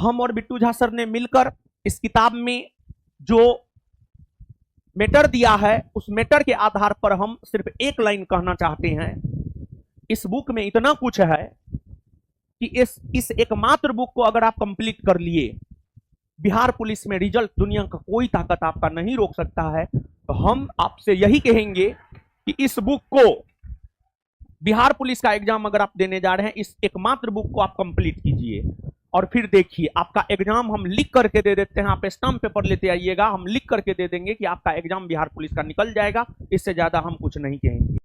हम और बिट्टू झा सर ने मिलकर इस किताब में जो मैटर दिया है उस मैटर के आधार पर हम सिर्फ एक लाइन कहना चाहते हैं। इस बुक में इतना कुछ है कि इस एकमात्र बुक को अगर आप कंप्लीट कर लिए, बिहार पुलिस में रिजल्ट दुनिया का कोई ताकत आपका नहीं रोक सकता है। तो हम आपसे यही कहेंगे कि इस बुक को, बिहार पुलिस का एग्जाम अगर आप देने जा रहे हैं, इस एकमात्र बुक को आप कंप्लीट कीजिए और फिर देखिए आपका एग्जाम हम लिख करके दे देते हैं। आप स्टाम्प पेपर लेते आइएगा, हम लिख करके दे देंगे कि आपका एग्जाम बिहार पुलिस का निकल जाएगा। इससे ज्यादा हम कुछ नहीं कहेंगे।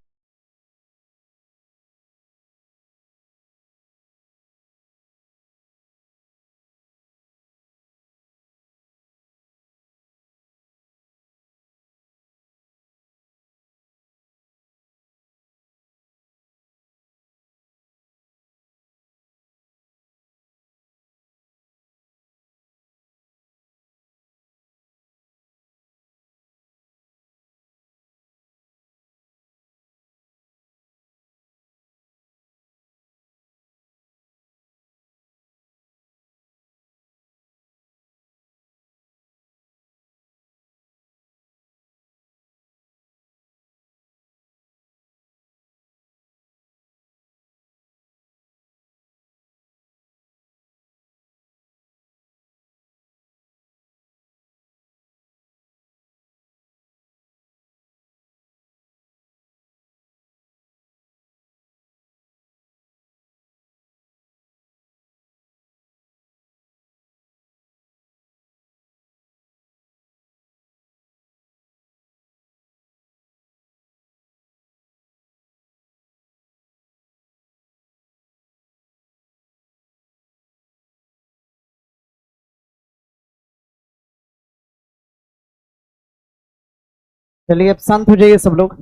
चलिए अब शांत हो जाइए सब लोग।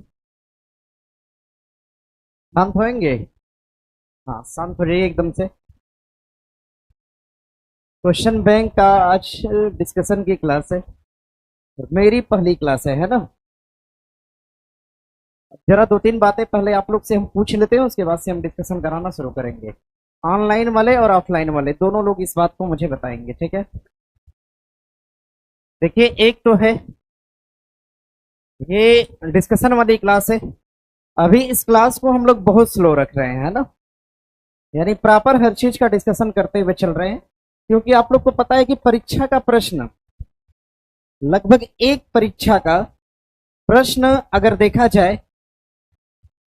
शांत होएंगे? हाँ, शांत हो जाइए एकदम से। क्वेश्चन बैंक का आज डिस्कशन की क्लास है, मेरी पहली क्लास है ना। जरा दो तीन बातें पहले आप लोग से हम पूछ लेते हैं, उसके बाद से हम डिस्कशन कराना शुरू करेंगे। ऑनलाइन वाले और ऑफलाइन वाले दोनों लोग इस बात को मुझे बताएंगे, ठीक है। देखिए, एक तो है ये डिस्कशन वाली क्लास है। अभी इस क्लास को हम लोग बहुत स्लो रख रहे हैं, है ना, यानी प्रॉपर हर चीज का डिस्कशन करते हुए चल रहे हैं, क्योंकि आप लोग को पता है कि परीक्षा का प्रश्न, लगभग एक परीक्षा का प्रश्न अगर देखा जाए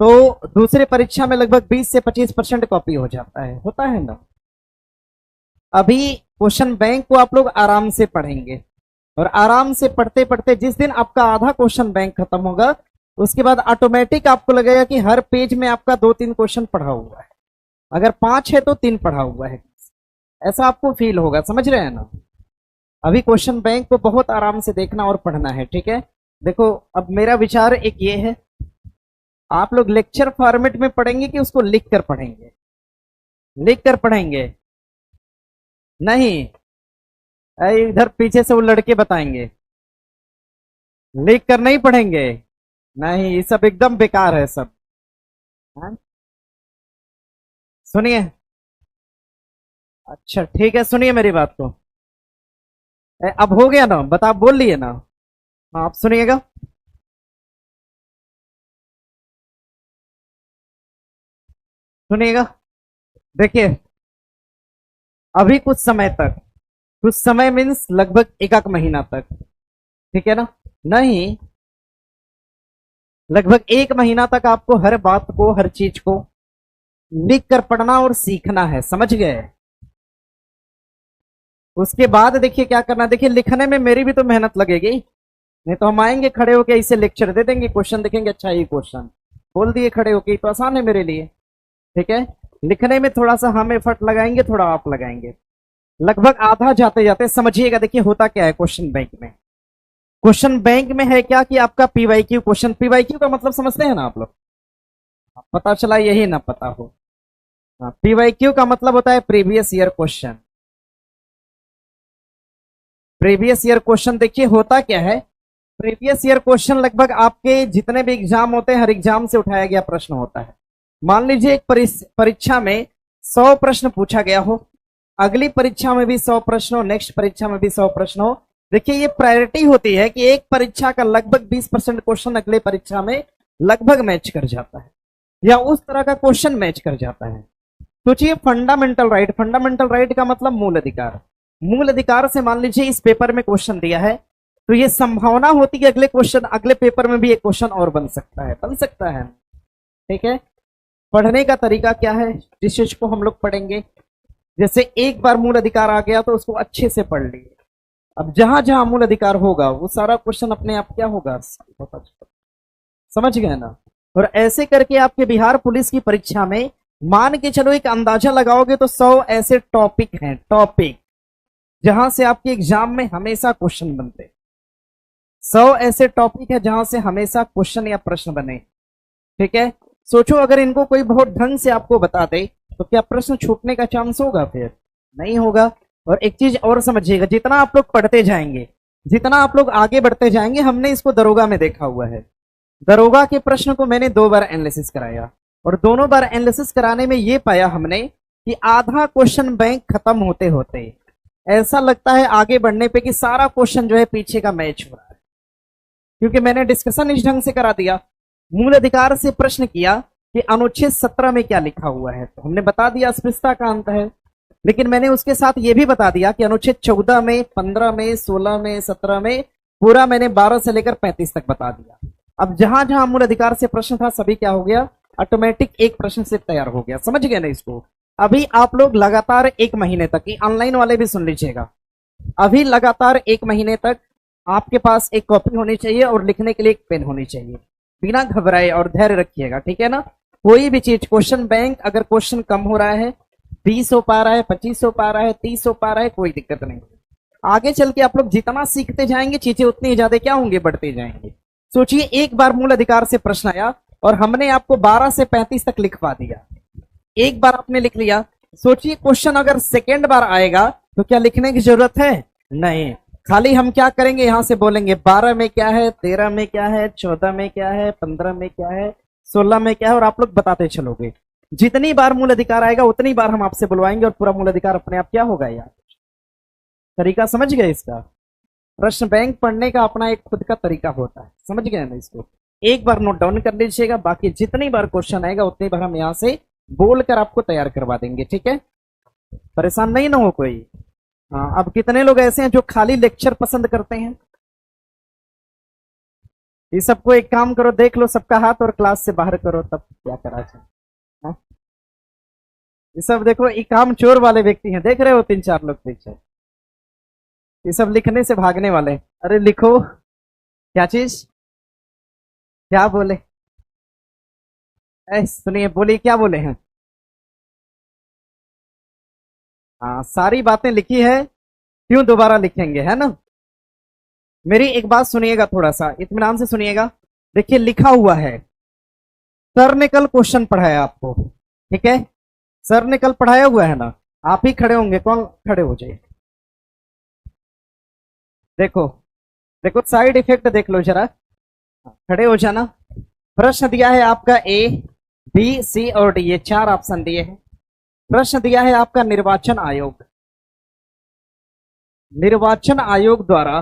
तो दूसरे परीक्षा में लगभग 20 से 25% कॉपी हो जाता है, होता है ना। अभी क्वेश्चन बैंक को आप लोग आराम से पढ़ेंगे और आराम से पढ़ते पढ़ते जिस दिन आपका आधा क्वेश्चन बैंक खत्म होगा, उसके बाद ऑटोमेटिक आपको लगेगा कि हर पेज में आपका 2-3 क्वेश्चन पढ़ा हुआ है। अगर 5 है तो 3 पढ़ा हुआ है, ऐसा आपको फील होगा, समझ रहे हैं ना। अभी क्वेश्चन बैंक को बहुत आराम से देखना और पढ़ना है, ठीक है। देखो, अब मेरा विचार एक ये है, आप लोग लेक्चर फॉर्मेट में पढ़ेंगे कि उसको लिख कर पढ़ेंगे? लिख कर पढ़ेंगे? नहीं, इधर पीछे से वो लड़के बताएंगे, लिख कर नहीं पढ़ेंगे। नहीं, ये सब एकदम बेकार है सब। सुनिए, अच्छा ठीक है, सुनिए मेरी बात को। अब हो गया ना, बता, बोल लिए ना। हाँ, आप सुनिएगा। सुनिएगा, देखिए, अभी कुछ समय तक, कुछ समय मीन्स लगभग एक महीना तक, ठीक है ना, नहीं, लगभग 1 महीना तक आपको हर बात को, हर चीज को लिख कर पढ़ना और सीखना है, समझ गए। उसके बाद देखिए क्या करना, देखिए लिखने में मेरी भी तो मेहनत लगेगी, नहीं तो हम आएंगे खड़े होके ऐसे लेक्चर दे देंगे, क्वेश्चन देखेंगे, अच्छा ये क्वेश्चन बोल दिए खड़े होके, तो आसान है मेरे लिए, ठीक है। लिखने में थोड़ा सा हम एफर्ट लगाएंगे, थोड़ा आप लगाएंगे, लगभग आधा जाते जाते समझिएगा। देखिए होता क्या है क्वेश्चन बैंक में, क्वेश्चन बैंक में है क्या कि आपका पीवाईक्यू क्वेश्चन, पीवाईक्यू का मतलब समझते हैं ना आप लोग, पता चला यही ना पता हो। पीवाईक्यू का मतलब होता है previous year question. Previous year question देखिए होता क्या है, प्रीवियस ईयर क्वेश्चन लगभग आपके जितने भी एग्जाम होते हैं, हर एग्जाम से उठाया गया प्रश्न होता है। मान लीजिए एक परीक्षा में 100 प्रश्न पूछा गया हो, अगली परीक्षा में भी 100 प्रश्न हो, नेक्स्ट परीक्षा में भी 100 प्रश्न हो। देखिए ये प्रायोरिटी होती है कि एक परीक्षा का लगभग 20% क्वेश्चन अगले परीक्षा में लगभग मैच कर जाता है या उस तरह का क्वेश्चन मैच कर जाता है। सोचिए फंडामेंटल राइट का मतलब मूल अधिकार। मूल अधिकार से मान लीजिए इस पेपर में क्वेश्चन दिया है तो ये संभावना होती है कि अगले पेपर में भी एक क्वेश्चन और बन सकता है। ठीक है, पढ़ने का तरीका क्या है जिस चीज को हम लोग पढ़ेंगे, जैसे एक बार मूल अधिकार आ गया तो उसको अच्छे से पढ़ लिए। अब जहां जहां मूल अधिकार होगा वो सारा क्वेश्चन अपने आप क्या होगा, समझ गए ना। और ऐसे करके आपके बिहार पुलिस की परीक्षा में मान के चलो एक अंदाजा लगाओगे तो 100 ऐसे टॉपिक हैं, टॉपिक जहां से आपके एग्जाम में हमेशा क्वेश्चन बनते। 100 ऐसे टॉपिक है जहां से हमेशा क्वेश्चन या प्रश्न बने। ठीक है, सोचो अगर इनको कोई बहुत ढंग से आपको बता दे तो क्या प्रश्न छूटने का चांस होगा? फिर नहीं होगा। और एक चीज और समझिएगा, जितना आप लोग पढ़ते जाएंगे, जितना आप लोग आगे बढ़ते जाएंगे, हमने इसको दरोगा में देखा हुआ है। दरोगा के प्रश्न को मैंने 2 बार एनालिसिस कराया और दोनों बार एनालिसिस कराने में ये पाया हमने कि आधा क्वेश्चन बैंक खत्म होते होते ऐसा लगता है आगे बढ़ने पे कि सारा क्वेश्चन जो है पीछे का मैच हो रहा है, क्योंकि मैंने डिस्कशन इस ढंग से करा दिया। मूल अधिकार से प्रश्न किया कि अनुच्छेद 17 में क्या लिखा हुआ है, तो हमने बता दिया अस्पृश्यता का अंत है। लेकिन मैंने उसके साथ ये भी बता दिया कि अनुच्छेद 14 में, 15 में, 16 में, 17 में, पूरा मैंने 12 से लेकर 35 तक बता दिया। अब जहां जहां मूल अधिकार से प्रश्न था सभी क्या हो गया, ऑटोमेटिक एक प्रश्न से तैयार हो गया। समझ गए ना इसको। अभी आप लोग लगातार 1 महीने तक, ऑनलाइन वाले भी सुन लीजिएगा, अभी लगातार 1 महीने तक आपके पास एक कॉपी होनी चाहिए और लिखने के लिए एक पेन होनी चाहिए। बिना घबराए और धैर्य रखिएगा, ठीक है ना। कोई भी चीज, क्वेश्चन बैंक अगर क्वेश्चन कम हो रहा है, 20 हो पा रहा है, 25 हो पा रहा है, 30 हो पा रहा है, कोई दिक्कत नहीं। आगे चल के आप लोग जितना सीखते जाएंगे चीजें उतनी ज्यादा क्या होंगे, बढ़ते जाएंगे। सोचिए एक बार मूल अधिकार से प्रश्न आया और हमने आपको 12 से 35 तक लिखवा दिया। एक बार आपने लिख लिया, सोचिए क्वेश्चन अगर सेकेंड बार आएगा तो क्या लिखने की जरूरत है? नहीं। खाली हम क्या करेंगे, यहां से बोलेंगे 12 में क्या है, 13 में क्या है, 14 में क्या है, 15 में क्या है, 16 में क्या है, और आप लोग बताते चलोगे। जितनी बार मूल अधिकार आएगा उतनी बार हम आपसे बुलवाएंगे और पूरा मूल अधिकार अपने आप क्या होगा। यार तरीका समझ गए इसका। प्रश्न बैंक पढ़ने का अपना एक खुद का तरीका होता है, समझ गए ना इसको। एक बार नोट डाउन कर लीजिएगा, बाकी जितनी बार क्वेश्चन आएगा उतनी बार हम यहां से बोलकर आपको तैयार करवा देंगे, ठीक है। परेशान नहीं ना हो कोई। हाँ, अब कितने लोग ऐसे हैं जो खाली लेक्चर पसंद करते हैं? ये सबको एक काम करो, देख लो सबका हाथ और क्लास से बाहर करो, तब क्या करा जाए। हाँ? ये सब देखो, ये काम चोर वाले व्यक्ति हैं, देख रहे हो 3-4 लोग पीछे। ये सब लिखने से भागने वाले। अरे लिखो, क्या चीज, क्या बोले? सुनिए, बोलिए क्या बोले हैं? हाँ, सारी बातें लिखी है, क्यों दोबारा लिखेंगे, है ना। मेरी एक बात सुनिएगा, थोड़ा सा इत्मीनान से सुनिएगा। देखिए लिखा हुआ है, सर ने कल क्वेश्चन पढ़ाया आपको, ठीक है। सर ने कल पढ़ाया हुआ है ना, आप ही खड़े होंगे, कौन खड़े हो जाए। देखो देखो, साइड इफेक्ट देख लो जरा, खड़े हो जाना। प्रश्न दिया है आपका ए, बी, सी और डी, ये 4 ऑप्शन दिए हैं। प्रश्न दिया है आपका निर्वाचन आयोग। निर्वाचन आयोग द्वारा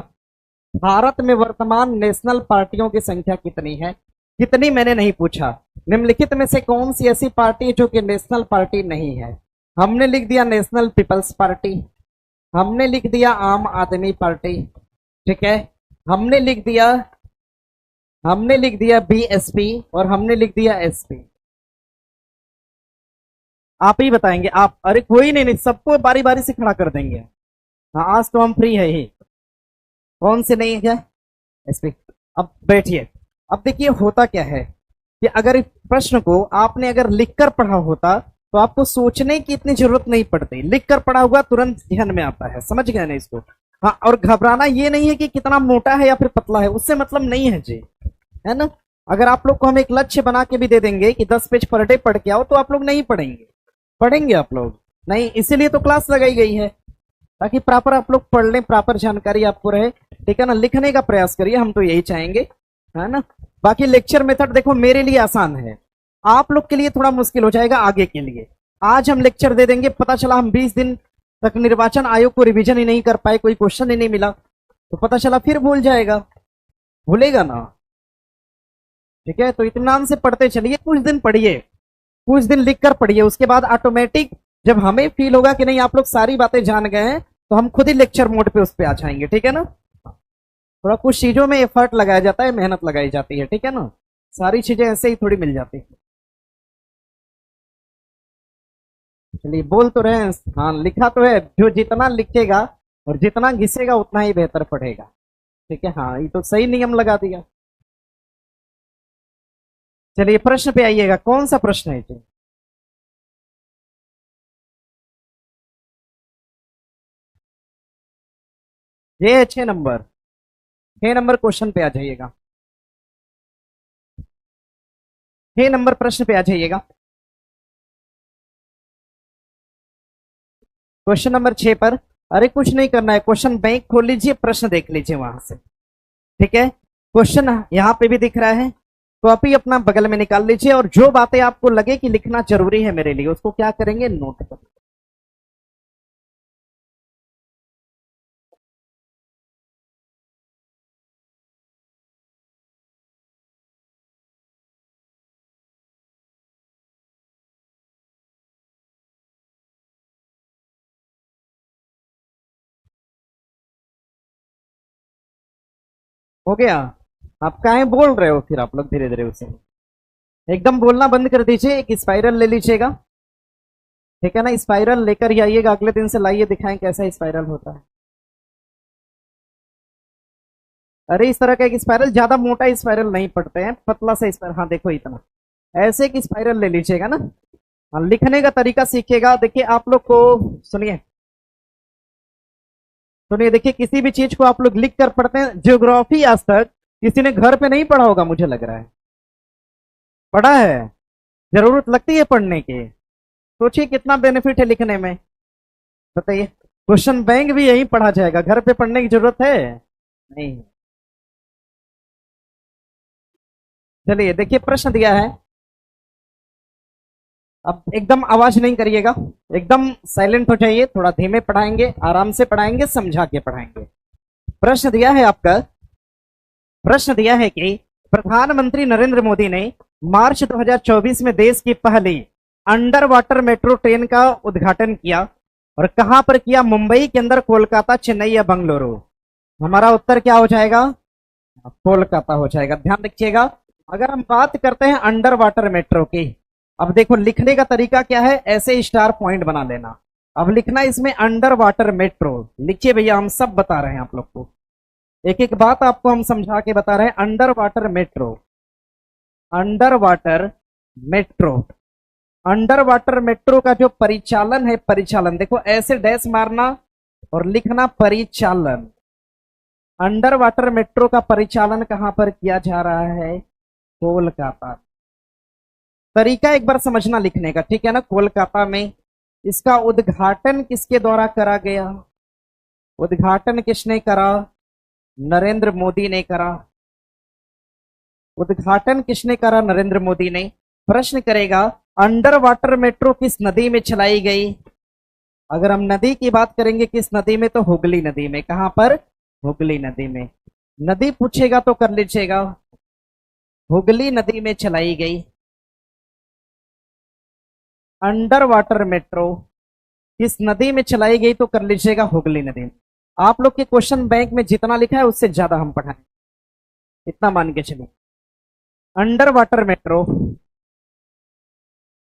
भारत में वर्तमान नेशनल पार्टियों की संख्या कितनी है? कितनी मैंने नहीं पूछा, निम्नलिखित में से कौन सी ऐसी पार्टी है जो कि नेशनल पार्टी नहीं है? हमने लिख दिया नेशनल पीपल्स पार्टी, हमने लिख दिया आम आदमी पार्टी, ठीक है। हमने लिख दिया बीएसपी और हमने लिख दिया एसपी। आप ही बताएंगे आप। अरे कोई नहीं, सबको बारी बारी से खड़ा कर देंगे। हाँ, आज तो हम फ्री है ही। कौन से नहीं है क्या? एसपी। अब बैठिए। अब देखिए होता क्या है कि अगर इस प्रश्न को आपने अगर लिखकर पढ़ा होता तो आपको सोचने की इतनी जरूरत नहीं पड़ती। लिखकर पढ़ा हुआ तुरंत ध्यान में आता है, समझ गए ना इसको। हाँ, और घबराना ये नहीं है कि कितना मोटा है या फिर पतला है, उससे मतलब नहीं है जी, है ना। अगर आप लोग को हम एक लक्ष्य बना के भी दे देंगे कि 10 पेज पर डे पढ़ के आओ, तो आप लोग नहीं पढ़ेंगे। पढ़ेंगे आप लोग नहीं, इसीलिए तो क्लास लगाई गई है, ताकि प्रॉपर आप लोग पढ़ लें, प्रॉपर जानकारी आपको रहे, ठीक है ना। लिखने का प्रयास करिए, हम तो यही चाहेंगे, है ना। बाकी लेक्चर मेथड देखो मेरे लिए आसान है, आप लोग के लिए थोड़ा मुश्किल हो जाएगा आगे के लिए। आज हम लेक्चर दे देंगे, पता चला हम 20 दिन तक निर्वाचन आयोग को रिवीजन ही नहीं कर पाए, कोई क्वेश्चन ही नहीं मिला, तो पता चला फिर भूल जाएगा, भूलेगा ना। ठीक है, तो इत्मीनान से पढ़ते चलिए, कुछ दिन पढ़िए, कुछ दिन लिख कर पढ़िए, उसके बाद ऑटोमेटिक जब हमें फील होगा कि नहीं आप लोग सारी बातें जान गए हैं, तो हम खुद ही लेक्चर मोड पे उस पे आ जाएंगे। ठीक है ना, थोड़ा कुछ चीजों में एफर्ट लगाया जाता है, मेहनत लगाई जाती है। ठीक है ना, सारी चीजें ऐसे ही थोड़ी मिल जाती है। चलिए, बोल तो रहे हैं, हाँ लिखा तो है, जो जितना लिखेगा और जितना घिसेगा उतना ही बेहतर पढ़ेगा। ठीक है, हाँ ये तो सही नियम लगा दिया। चलिए प्रश्न पे आइएगा, कौन सा प्रश्न है जी? ये है 6 नंबर, 6 नंबर क्वेश्चन पे आ जाइएगा, 6 नंबर प्रश्न पे आ जाइएगा। क्वेश्चन नंबर 6 पर, अरे कुछ नहीं करना है, क्वेश्चन बैंक खोल लीजिए, प्रश्न देख लीजिए वहां से। ठीक है, क्वेश्चन यहाँ पे भी दिख रहा है, कॉपी अपना बगल में निकाल लीजिए, और जो बातें आपको लगे कि लिखना जरूरी है मेरे लिए, उसको क्या करेंगे, नोट कर। हो गया? आप काहे बोल रहे हो फिर आप लोग धीरे धीरे उसे? एकदम बोलना बंद कर दीजिए, एक स्पाइरल ले लीजिएगा। ठीक है ना, स्पाइरल लेकर ही आइएगा, अगले दिन से लाइए, दिखाएं कैसा स्पाइरल होता है। अरे इस तरह का एक स्पाइरल, ज्यादा मोटा स्पाइरल नहीं पड़ते हैं, पतला सा स्पाइरल, हाँ देखो इतना, ऐसे एक स्पाइरल ले लीजिएगा ना। हाँ, लिखने का तरीका सीखिएगा। देखिए आप लोग को, सुनिए सुनिए, देखिए किसी भी चीज को आप लोग लिख कर पढ़ते हैं, ज्योग्राफी आज तक किसी ने घर पे नहीं पढ़ा होगा, मुझे लग रहा है पढ़ा है, जरूरत लगती है पढ़ने की। सोचिए कितना बेनिफिट है लिखने में, बताइए। क्वेश्चन बैंक भी यही पढ़ा जाएगा, घर पे पढ़ने की जरूरत है नहीं। चलिए देखिए प्रश्न दिया है, अब एकदम आवाज नहीं करिएगा, एकदम साइलेंट हो जाइए, थोड़ा धीमे पढ़ाएंगे, आराम से पढ़ाएंगे, समझा के पढ़ाएंगे। प्रश्न दिया है आपका, प्रश्न दिया है कि प्रधानमंत्री नरेंद्र मोदी ने मार्च 2024 में देश की पहली अंडर वाटर मेट्रो ट्रेन का उद्घाटन किया, और कहां पर किया, मुंबई के अंदर, कोलकाता, चेन्नई या बंगलुरु? हमारा उत्तर क्या हो जाएगा, कोलकाता हो जाएगा। ध्यान रखिएगा, अगर हम बात करते हैं अंडर वाटर मेट्रो की, अब देखो लिखने का तरीका क्या है, ऐसे स्टार पॉइंट बना लेना। अब लिखना इसमें अंडर वाटर मेट्रो, लिखिए भैया, हम सब बता रहे हैं आप लोग को, एक एक बात आपको हम समझा के बता रहे हैं। Under water metro, under water metro, under water metro का जो परिचालन है, परिचालन देखो ऐसे डैश मारना और लिखना परिचालन। अंडर वाटर मेट्रो का परिचालन कहां पर किया जा रहा है, कोलकाता। तरीका एक बार समझना लिखने का, ठीक है ना, कोलकाता में। इसका उद्घाटन किसके द्वारा करा गया, उद्घाटन किसने करा, नरेंद्र मोदी ने करा। उद्घाटन किसने करा, नरेंद्र मोदी ने। प्रश्न करेगा अंडर वाटर मेट्रो किस नदी में चलाई गई? अगर हम नदी की बात करेंगे किस नदी में, तो हुगली नदी में। कहां पर, हुगली नदी में। नदी पूछेगा तो कर लीजिएगा, हुगली नदी में चलाई गई अंडर वाटर मेट्रो, किस नदी में चलाई गई तो कर लीजिएगा, हुगली नदी में। आप लोग के क्वेश्चन बैंक में जितना लिखा है उससे ज्यादा हम पढ़ाएं, इतना मान के चलिए। Under water metro,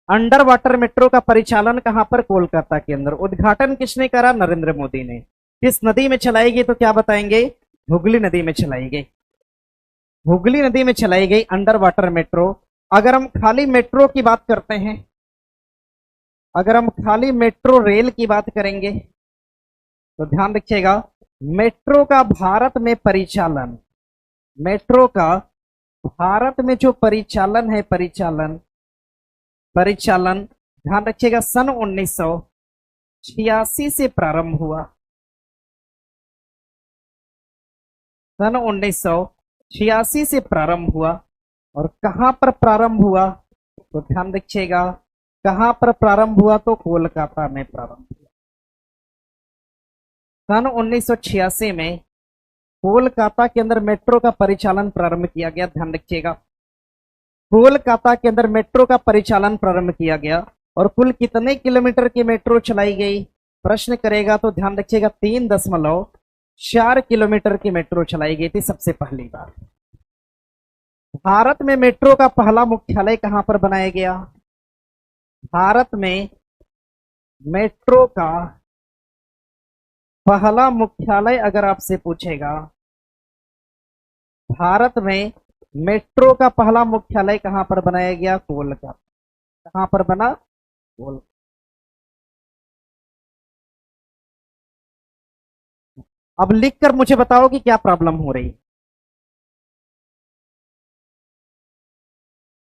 under water metro का परिचालन कहां पर, कोलकाता के अंदर। उद्घाटन किसने करा, नरेंद्र मोदी ने। किस नदी में चलाई गई तो क्या बताएंगे, हुगली नदी में चलाई गई, हुगली नदी में चलाई गई अंडर वाटर मेट्रो। अगर हम खाली मेट्रो की बात करते हैं, अगर हम खाली मेट्रो रेल की बात करेंगे, तो ध्यान रखिएगा, मेट्रो का भारत में परिचालन, मेट्रो का भारत में जो परिचालन है, परिचालन, परिचालन ध्यान रखिएगा, सन 1986 से प्रारंभ हुआ, सन 1986 से प्रारंभ हुआ। और कहां पर प्रारंभ हुआ, तो ध्यान रखिएगा, कहां पर प्रारंभ हुआ, तो कोलकाता में प्रारंभ हुआ। सन 1986 में कोलकाता के अंदर मेट्रो का परिचालन प्रारंभ किया गया। ध्यान रखिएगा, कोलकाता के अंदर मेट्रो का परिचालन प्रारंभ किया गया। और कुल कितने किलोमीटर की मेट्रो चलाई गई प्रश्न करेगा तो ध्यान रखिएगा 3.4 किलोमीटर की मेट्रो चलाई गई थी सबसे पहली बार। भारत में मेट्रो का पहला मुख्यालय कहां पर बनाया गया? भारत में मेट्रो का पहला मुख्यालय अगर आपसे पूछेगा, भारत में मेट्रो का पहला मुख्यालय कहां पर बनाया गया? कोलकाता। कहां पर बना? कोलकाता। अब लिखकर मुझे बताओ कि क्या प्रॉब्लम हो रही है।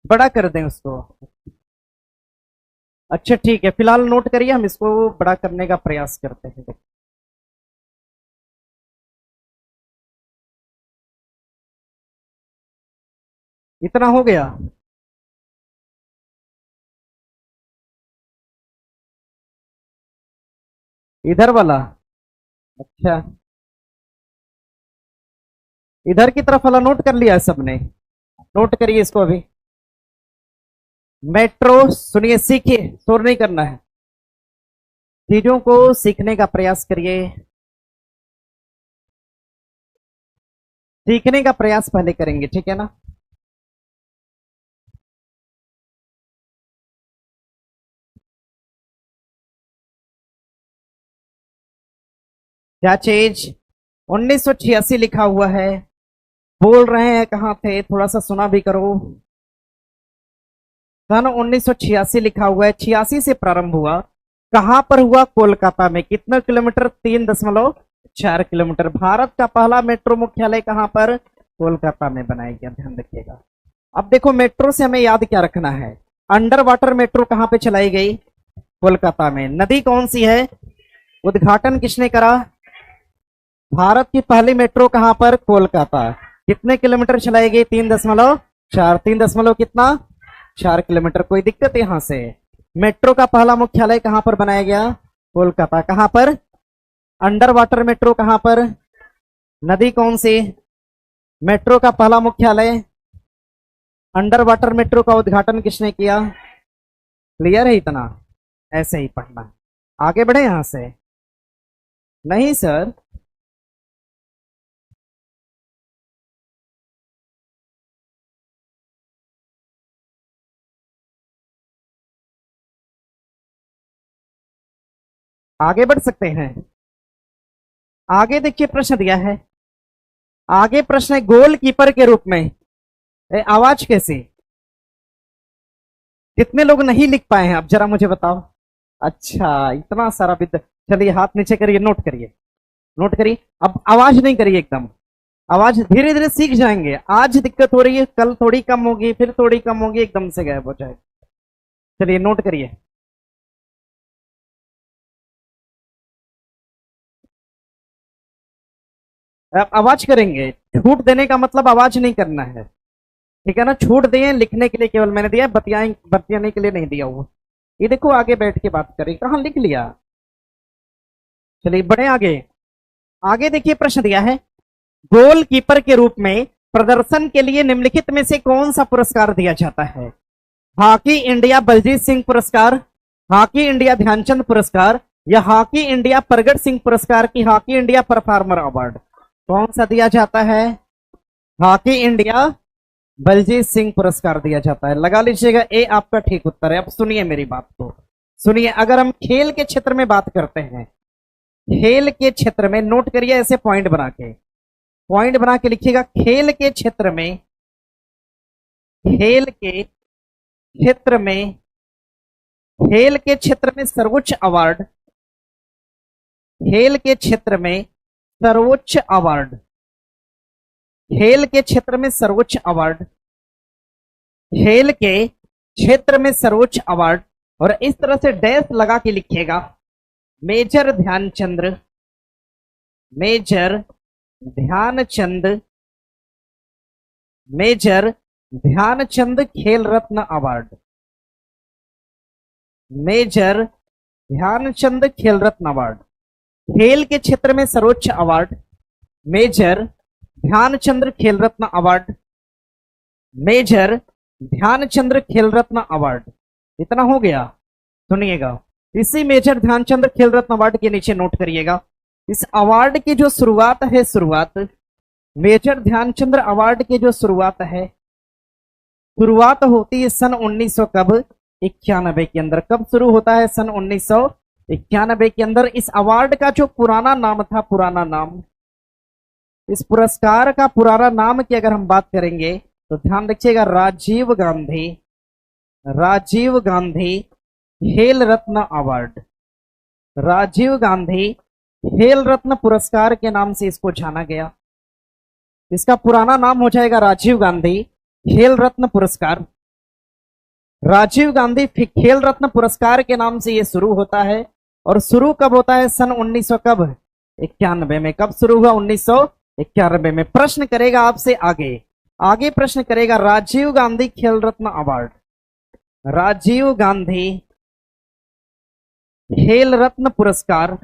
बड़ा कर दें उसको। अच्छा ठीक है, फिलहाल नोट करिए, हम इसको बड़ा करने का प्रयास करते हैं। इतना हो गया? इधर वाला? अच्छा, इधर की तरफ वाला नोट कर लिया सबने? नोट करिए इसको अभी। मेट्रो सुनिए, सीखिए, शोर नहीं करना है, चीजों को सीखने का प्रयास करिए। सीखने का प्रयास पहले करेंगे, ठीक है ना? क्या चीज? 1986 लिखा हुआ है, बोल रहे हैं कहां थे, थोड़ा सा सुना भी करो। सन 1986 लिखा हुआ है, 86 से प्रारंभ हुआ। कहां पर हुआ? कोलकाता में। कितना किलोमीटर? 3.4 किलोमीटर। भारत का पहला मेट्रो मुख्यालय कहां पर? कोलकाता में बनाया गया। ध्यान रखिएगा। अब देखो, मेट्रो से हमें याद क्या रखना है? अंडर वाटर मेट्रो कहां पे चलाई गई? कोलकाता में। नदी कौन सी है? उद्घाटन किसने करा? भारत की पहली मेट्रो कहां पर? कोलकाता। कितने किलोमीटर चलाई गई? 3.4। 3 कितना? 4 किलोमीटर। कोई दिक्कत यहां से? मेट्रो का पहला मुख्यालय कहां पर बनाया गया? कोलकाता। कहां पर? अंडर वाटर मेट्रो कहां पर? नदी कौन सी? मेट्रो का पहला मुख्यालय। अंडर वाटर मेट्रो का उद्घाटन किसने किया? क्लियर है इतना? ऐसे ही पढ़ना है। आगे बढ़े यहां से? नहीं सर, आगे बढ़ सकते हैं। आगे देखिए, प्रश्न दिया है। आगे प्रश्न है गोलकीपर के रूप में। आवाज कैसी? कितने लोग नहीं लिख पाए हैं अब जरा मुझे बताओ। अच्छा, इतना सारा विद्या। चलिए हाथ नीचे करिए, नोट करिए, नोट करिए। अब आवाज नहीं करिए एकदम, आवाज धीरे धीरे सीख जाएंगे। आज दिक्कत हो रही है, कल थोड़ी कम होगी, फिर थोड़ी कम होगी, एकदम से गायब हो जाए। चलिए नोट करिए। अब आवाज करेंगे। छूट देने का मतलब आवाज नहीं करना है, ठीक है ना? छूट दिए लिखने के लिए केवल मैंने दिया, बतियाने के लिए नहीं दिया हुआ। ये देखो, आगे बैठ के बात करें, कहां लिख लिया। चलिए बढ़े आगे। आगे देखिए, प्रश्न दिया है गोलकीपर के रूप में प्रदर्शन के लिए निम्नलिखित में से कौन सा पुरस्कार दिया जाता है? हॉकी इंडिया बलजीत सिंह पुरस्कार, हॉकी इंडिया ध्यानचंद पुरस्कार, या हॉकी इंडिया प्रगट सिंह पुरस्कार की हॉकी इंडिया परफॉर्मर अवार्ड? कौन सा दिया जाता है? हॉकी इंडिया बलजीत सिंह पुरस्कार दिया जाता है। लगा लीजिएगा, ए आपका ठीक उत्तर है। अब सुनिए मेरी बात को, सुनिए। अगर हम खेल के क्षेत्र में बात करते हैं, खेल के क्षेत्र में, नोट करिए ऐसे पॉइंट बना के लिखिएगा। खेल के क्षेत्र में, खेल के क्षेत्र में, खेल के क्षेत्र में सर्वोच्च अवार्ड, खेल के क्षेत्र में सर्वोच्च अवार्ड, खेल के क्षेत्र में सर्वोच्च अवार्ड, खेल के क्षेत्र में सर्वोच्च अवार्ड, और इस तरह से डैश लगा के लिखिएगा। Major Dhyan Chand, major Dhyan Chand, major Dhyan Chand Khel Ratna award, major Dhyan Chand Khel Ratna award. खेल के क्षेत्र में सर्वोच्च अवार्ड मेजर ध्यानचंद्र खेल रत्न अवार्ड, मेजर ध्यानचंद्र खेल रत्न अवार्ड। इतना हो गया। सुनिएगा, इसी मेजर ध्यानचंद्र खेल रत्न अवार्ड के नीचे नोट करिएगा, इस अवार्ड की जो शुरुआत है, शुरुआत मेजर ध्यानचंद्र अवार्ड की जो शुरुआत है, शुरुआत होती है सन 1900 कब 91 के अंदर। कब शुरू होता है? सन 1991 के अंदर। इस अवार्ड का जो पुराना नाम था, पुराना नाम, इस पुरस्कार का पुराना नाम की अगर हम बात करेंगे तो ध्यान रखिएगा, राजीव गांधी, राजीव गांधी खेल रत्न अवार्ड, राजीव गांधी खेल रत्न पुरस्कार के नाम से इसको जाना गया। इसका पुराना नाम हो जाएगा राजीव गांधी खेल रत्न पुरस्कार। राजीव गांधी खेल रत्न पुरस्कार के नाम से ये शुरू होता है, और शुरू कब होता है? सन 1900 कब 91 में। कब शुरू हुआ? 1991 में। प्रश्न करेगा आपसे आगे, आगे प्रश्न करेगा, राजीव गांधी खेल रत्न अवार्ड, राजीव गांधी खेल रत्न पुरस्कार,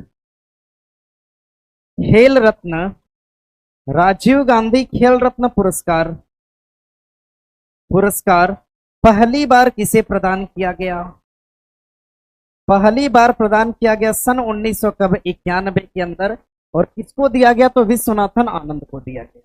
खेल रत्न, राजीव गांधी खेल रत्न पुरस्कार, पुरस्कार पहली बार किसे प्रदान किया गया? पहली बार प्रदान किया गया सन 1900 कब 91 के अंदर। और किसको दिया गया? तो विश्वनाथन आनंद को दिया गया।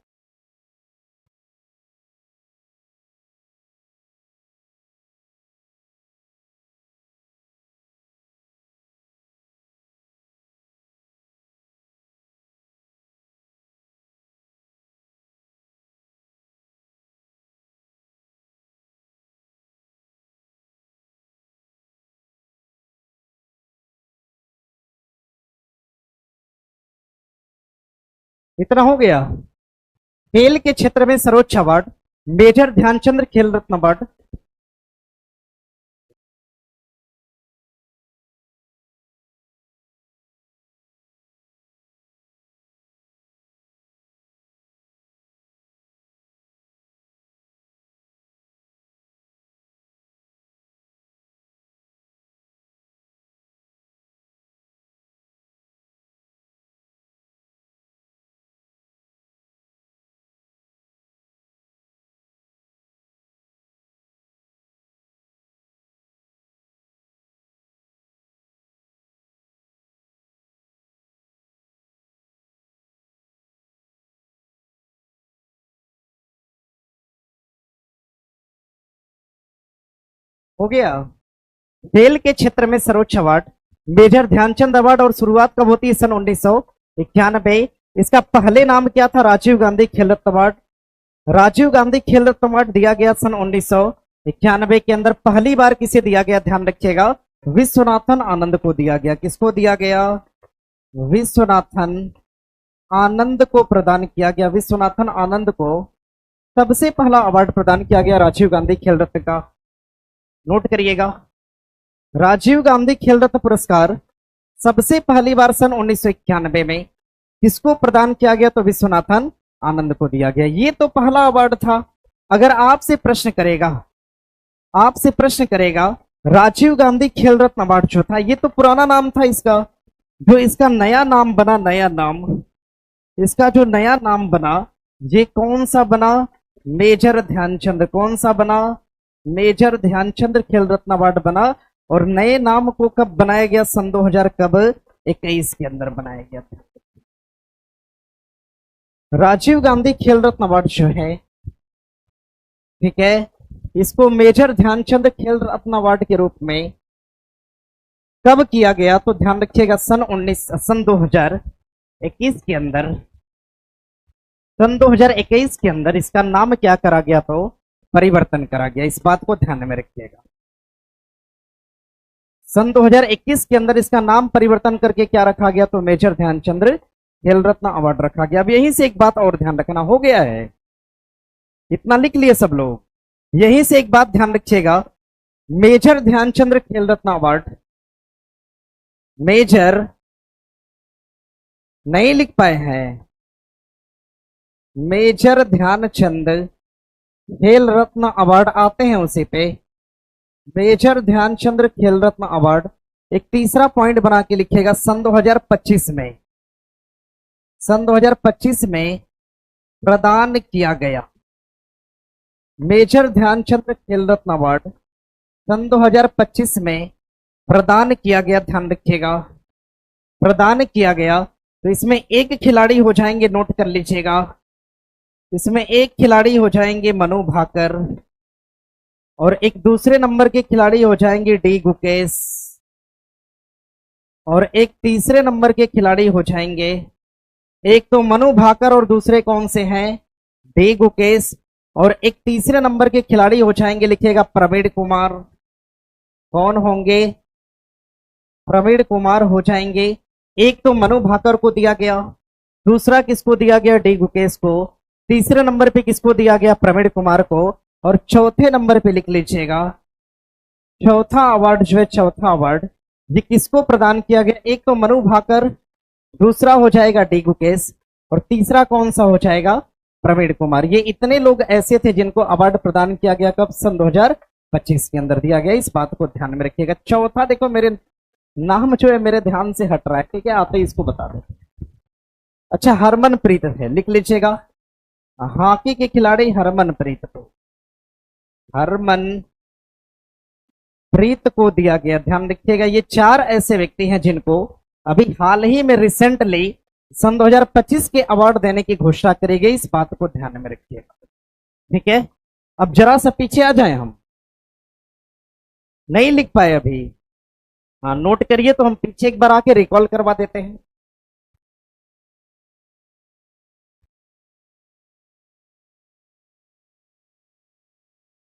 इतना हो गया। खेल के क्षेत्र में सर्वोच्च अवार्ड मेजर ध्यानचंद्र खेल रत्न अवार्ड, हो गया। खेल के क्षेत्र में सर्वोच्च अवार्ड मेजर ध्यानचंद अवार्ड, और शुरुआत कब होती है? सन 1991। इसका पहले नाम क्या था? राजीव गांधी खेल रत्न अवार्ड। राजीव गांधी खेल रत्न अवार्ड दिया गया सन 1991 के अंदर। पहली बार किसे दिया गया? ध्यान रखिएगा, विश्वनाथन आनंद को दिया गया। किसको दिया गया? विश्वनाथन आनंद को प्रदान किया गया। विश्वनाथन आनंद को सबसे पहला अवार्ड प्रदान किया गया राजीव गांधी खेल रत्न का। नोट करिएगा, राजीव गांधी खेल रत्न पुरस्कार सबसे पहली बार सन 1991 में किसको प्रदान किया गया? तो विश्वनाथन आनंद को दिया गया। ये तो पहला अवार्ड था। अगर आपसे प्रश्न करेगा, आपसे प्रश्न करेगा, राजीव गांधी खेल रत्न अवार्ड जो था, ये तो पुराना नाम था इसका, जो इसका नया नाम बना, नया नाम, इसका जो नया नाम बना, ये कौन सा बना? मेजर ध्यानचंद। कौन सा बना? मेजर ध्यानचंद खेल रत्न अवार्ड बना। और नए नाम को कब बनाया गया? सन 2000 कब 21 के अंदर बनाया गया था। राजीव गांधी खेल रत्न अवार्ड जो है, ठीक है, इसको मेजर ध्यानचंद खेल रत्न अवार्ड के रूप में कब किया गया? तो ध्यान रखिएगा, सन 2021 के अंदर। सन 2021 के अंदर इसका नाम क्या करा गया? तो परिवर्तन करा गया। इस बात को ध्यान में रखिएगा। सन 2021 के अंदर इसका नाम परिवर्तन करके क्या रखा गया? तो मेजर ध्यानचंद खेल रत्न अवार्ड रखा गया। अब यहीं से एक बात और ध्यान रखना, हो गया है, इतना लिख लिए सब लोग। यहीं से एक बात ध्यान रखिएगा, major Dhyan Chand Khel Ratna award, major नहीं लिख पाए हैं, मेजर ध्यानचंद खेल रत्न अवार्ड आते हैं उसी पे, मेजर ध्यानचंद खेल रत्न अवार्ड। एक तीसरा पॉइंट बना के लिखिएगा, सन 2025 में सन 2025 में प्रदान किया गया। मेजर ध्यानचंद खेल रत्न अवार्ड सन 2025 में प्रदान किया गया, ध्यान रखिएगा, प्रदान किया गया। तो इसमें एक खिलाड़ी हो जाएंगे, नोट कर लीजिएगा, इसमें एक खिलाड़ी हो जाएंगे मनु भाकर और एक दूसरे नंबर के खिलाड़ी हो जाएंगे डी गुकेश और एक तीसरे नंबर के खिलाड़ी हो जाएंगे, एक तो मनु भाकर और दूसरे कौन से हैं, डी गुकेश, और एक तीसरे नंबर के खिलाड़ी हो जाएंगे, लिखिएगा प्रवीण कुमार। कौन होंगे, प्रवीण कुमार हो जाएंगे। एक तो मनु भाकर को दिया गया, दूसरा किसको दिया गया, डी गुकेश को, तीसरे नंबर पे किसको दिया गया, प्रवीण कुमार को, और चौथे नंबर पे लिख लीजिएगा चौथा अवार्ड जो है, चौथा अवार्ड ये किसको प्रदान किया गया, एक तो मनु भाकर, दूसरा हो जाएगा डी गुकेश और तीसरा कौन सा हो जाएगा, प्रवीण कुमार। ये इतने लोग ऐसे थे जिनको अवार्ड प्रदान किया गया, कब, सन 2025 के अंदर दिया गया। इस बात को ध्यान में रखिएगा। चौथा देखो मेरे नाम जो है मेरे ध्यान से हट रहा है, ठीक है, आते ही इसको बता दो। अच्छा, हरमनप्रीत है, लिख लीजिएगा, हॉकी के खिलाड़ी हरमनप्रीत को, हरमनप्रीत को दिया गया। ध्यान रखिएगा, ये चार ऐसे व्यक्ति हैं जिनको अभी हाल ही में रिसेंटली सन 2025 के अवार्ड देने की घोषणा करी गई। इस बात को ध्यान में रखिएगा, ठीक है। अब जरा सा पीछे आ जाए, हम नहीं लिख पाए अभी, हाँ नोट करिए, तो हम पीछे एक बार आके रिकॉल करवा देते हैं।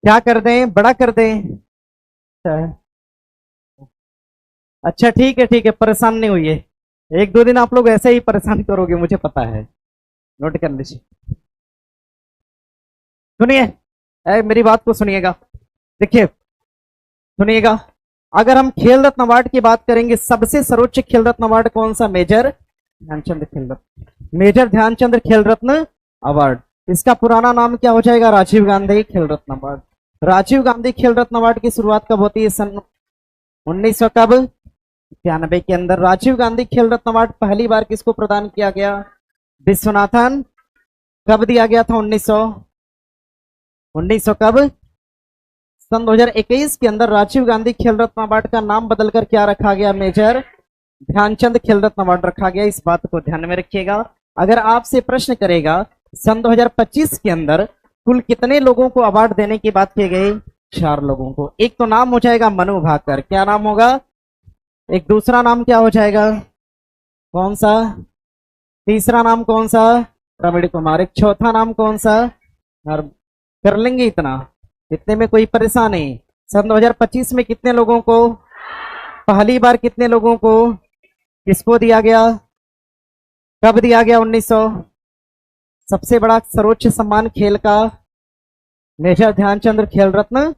क्या कर दें, बड़ा कर दें, अच्छा ठीक है, ठीक है, परेशान नहीं हुई है, एक दो दिन आप लोग ऐसे ही परेशान करोगे, मुझे पता है, नोट कर लीजिए। सुनिए, मेरी बात को सुनिएगा, देखिए सुनिएगा, अगर हम खेल रत्न अवार्ड की बात करेंगे, सबसे सर्वोच्च खेल रत्न अवार्ड कौन सा, मेजर ध्यानचंद खेल रत्न, मेजर ध्यानचंद खेल रत्न अवार्ड। इसका पुराना नाम क्या हो जाएगा, राजीव गांधी खेल रत्न अवार्ड। राजीव गांधी खेल रत्न अवार्ड की शुरुआत कब होती है, सन 1991 के अंदर। राजीव गांधी खेल रत्न अवार्ड पहली बार किसको प्रदान किया गया, विश्वनाथन। कब दिया गया था, 1900 कब, सन 2021 के अंदर राजीव गांधी खेल रत्न अवार्ड का नाम बदलकर क्या रखा गया, मेजर ध्यानचंद खेल रत्न अवार्ड रखा गया। इस बात को ध्यान में रखिएगा। अगर आपसे प्रश्न करेगा सन 2025 के अंदर कुल कितने लोगों को अवार्ड देने की बात की गई, 4 लोगों को। एक तो नाम हो जाएगा मनु भाकर, क्या नाम होगा, एक दूसरा नाम क्या हो जाएगा, कौन सा, तीसरा नाम कौन सा, प्रवीण कुमार, एक चौथा नाम कौन सा, कर लेंगे इतना, इतने में कोई परेशानी। सन 2025 में कितने लोगों को, पहली बार कितने लोगों को, किसको दिया गया, कब दिया गया, 1900। सबसे बड़ा सर्वोच्च सम्मान खेल का, मेजर ध्यानचंद खेल रत्न,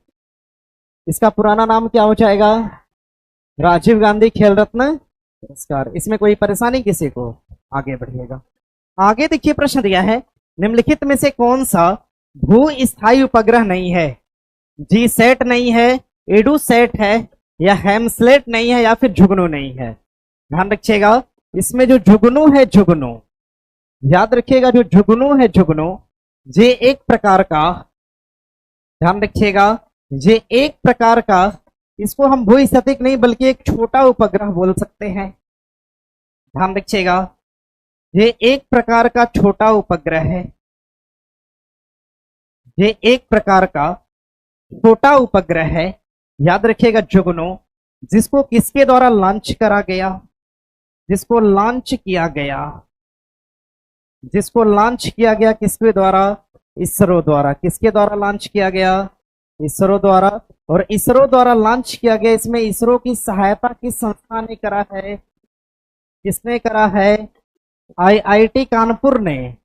इसका पुराना नाम क्या हो जाएगा, राजीव गांधी खेल रत्न पुरस्कार। इसमें कोई परेशानी किसी को, आगे बढ़िएगा। आगे देखिए प्रश्न दिया है, निम्नलिखित में से कौन सा भू स्थायी उपग्रह नहीं है, जी सेट नहीं है, एडू सेट है, या हेमस्लेट नहीं है, या फिर जुगनू नहीं है। ध्यान रखिएगा, इसमें जो जुगनू है, जुगनू याद रखिएगा, जो जुगनू है, जुगनू ये एक प्रकार का, ध्यान रखिएगा, ये एक प्रकार का, इसको हम भूस्थितिक नहीं बल्कि एक छोटा उपग्रह बोल सकते हैं। ध्यान रखिएगा, ये एक प्रकार का छोटा उपग्रह है, ये एक प्रकार का छोटा उपग्रह है। याद रखिएगा, जुगनू, जिसको किसके द्वारा लॉन्च करा गया, जिसको लॉन्च किया गया, जिसको लॉन्च किया गया किसके द्वारा, इसरो द्वारा। किसके द्वारा लॉन्च किया गया, इसरो द्वारा। और इसरो द्वारा लॉन्च किया गया, इसमें इसरो की सहायता किस संस्था ने करा है, किसने करा है, आईआईटी कानपुर ने।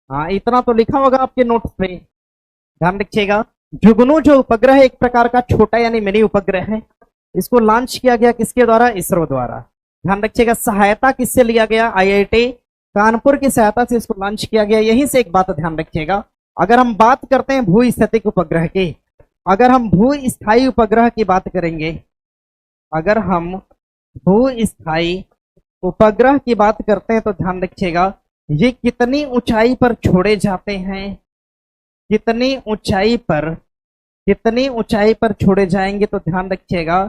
हाँ, इतना तो लिखा होगा आपके नोट्स पे, ध्यान रखिएगा। जुगनू जो उपग्रह है, एक प्रकार का छोटा यानी मिनी उपग्रह है, इसको लॉन्च किया गया किसके द्वारा, इसरो द्वारा। ध्यान रखिएगा, सहायता किससे लिया गया, आईआईटी कानपुर की सहायता से इसको लॉन्च किया गया। यहीं से एक बात ध्यान रखिएगा, अगर हम बात करते हैं भूस्थितिक उपग्रह की, अगर हम भूस्थायी उपग्रह की बात करेंगे, अगर हम भूस्थायी उपग्रह की बात करते हैं तो ध्यान रखिएगा, ये कितनी ऊंचाई पर छोड़े जाते हैं, कितनी ऊंचाई पर, कितनी ऊंचाई पर छोड़े जाएंगे, तो ध्यान रखिएगा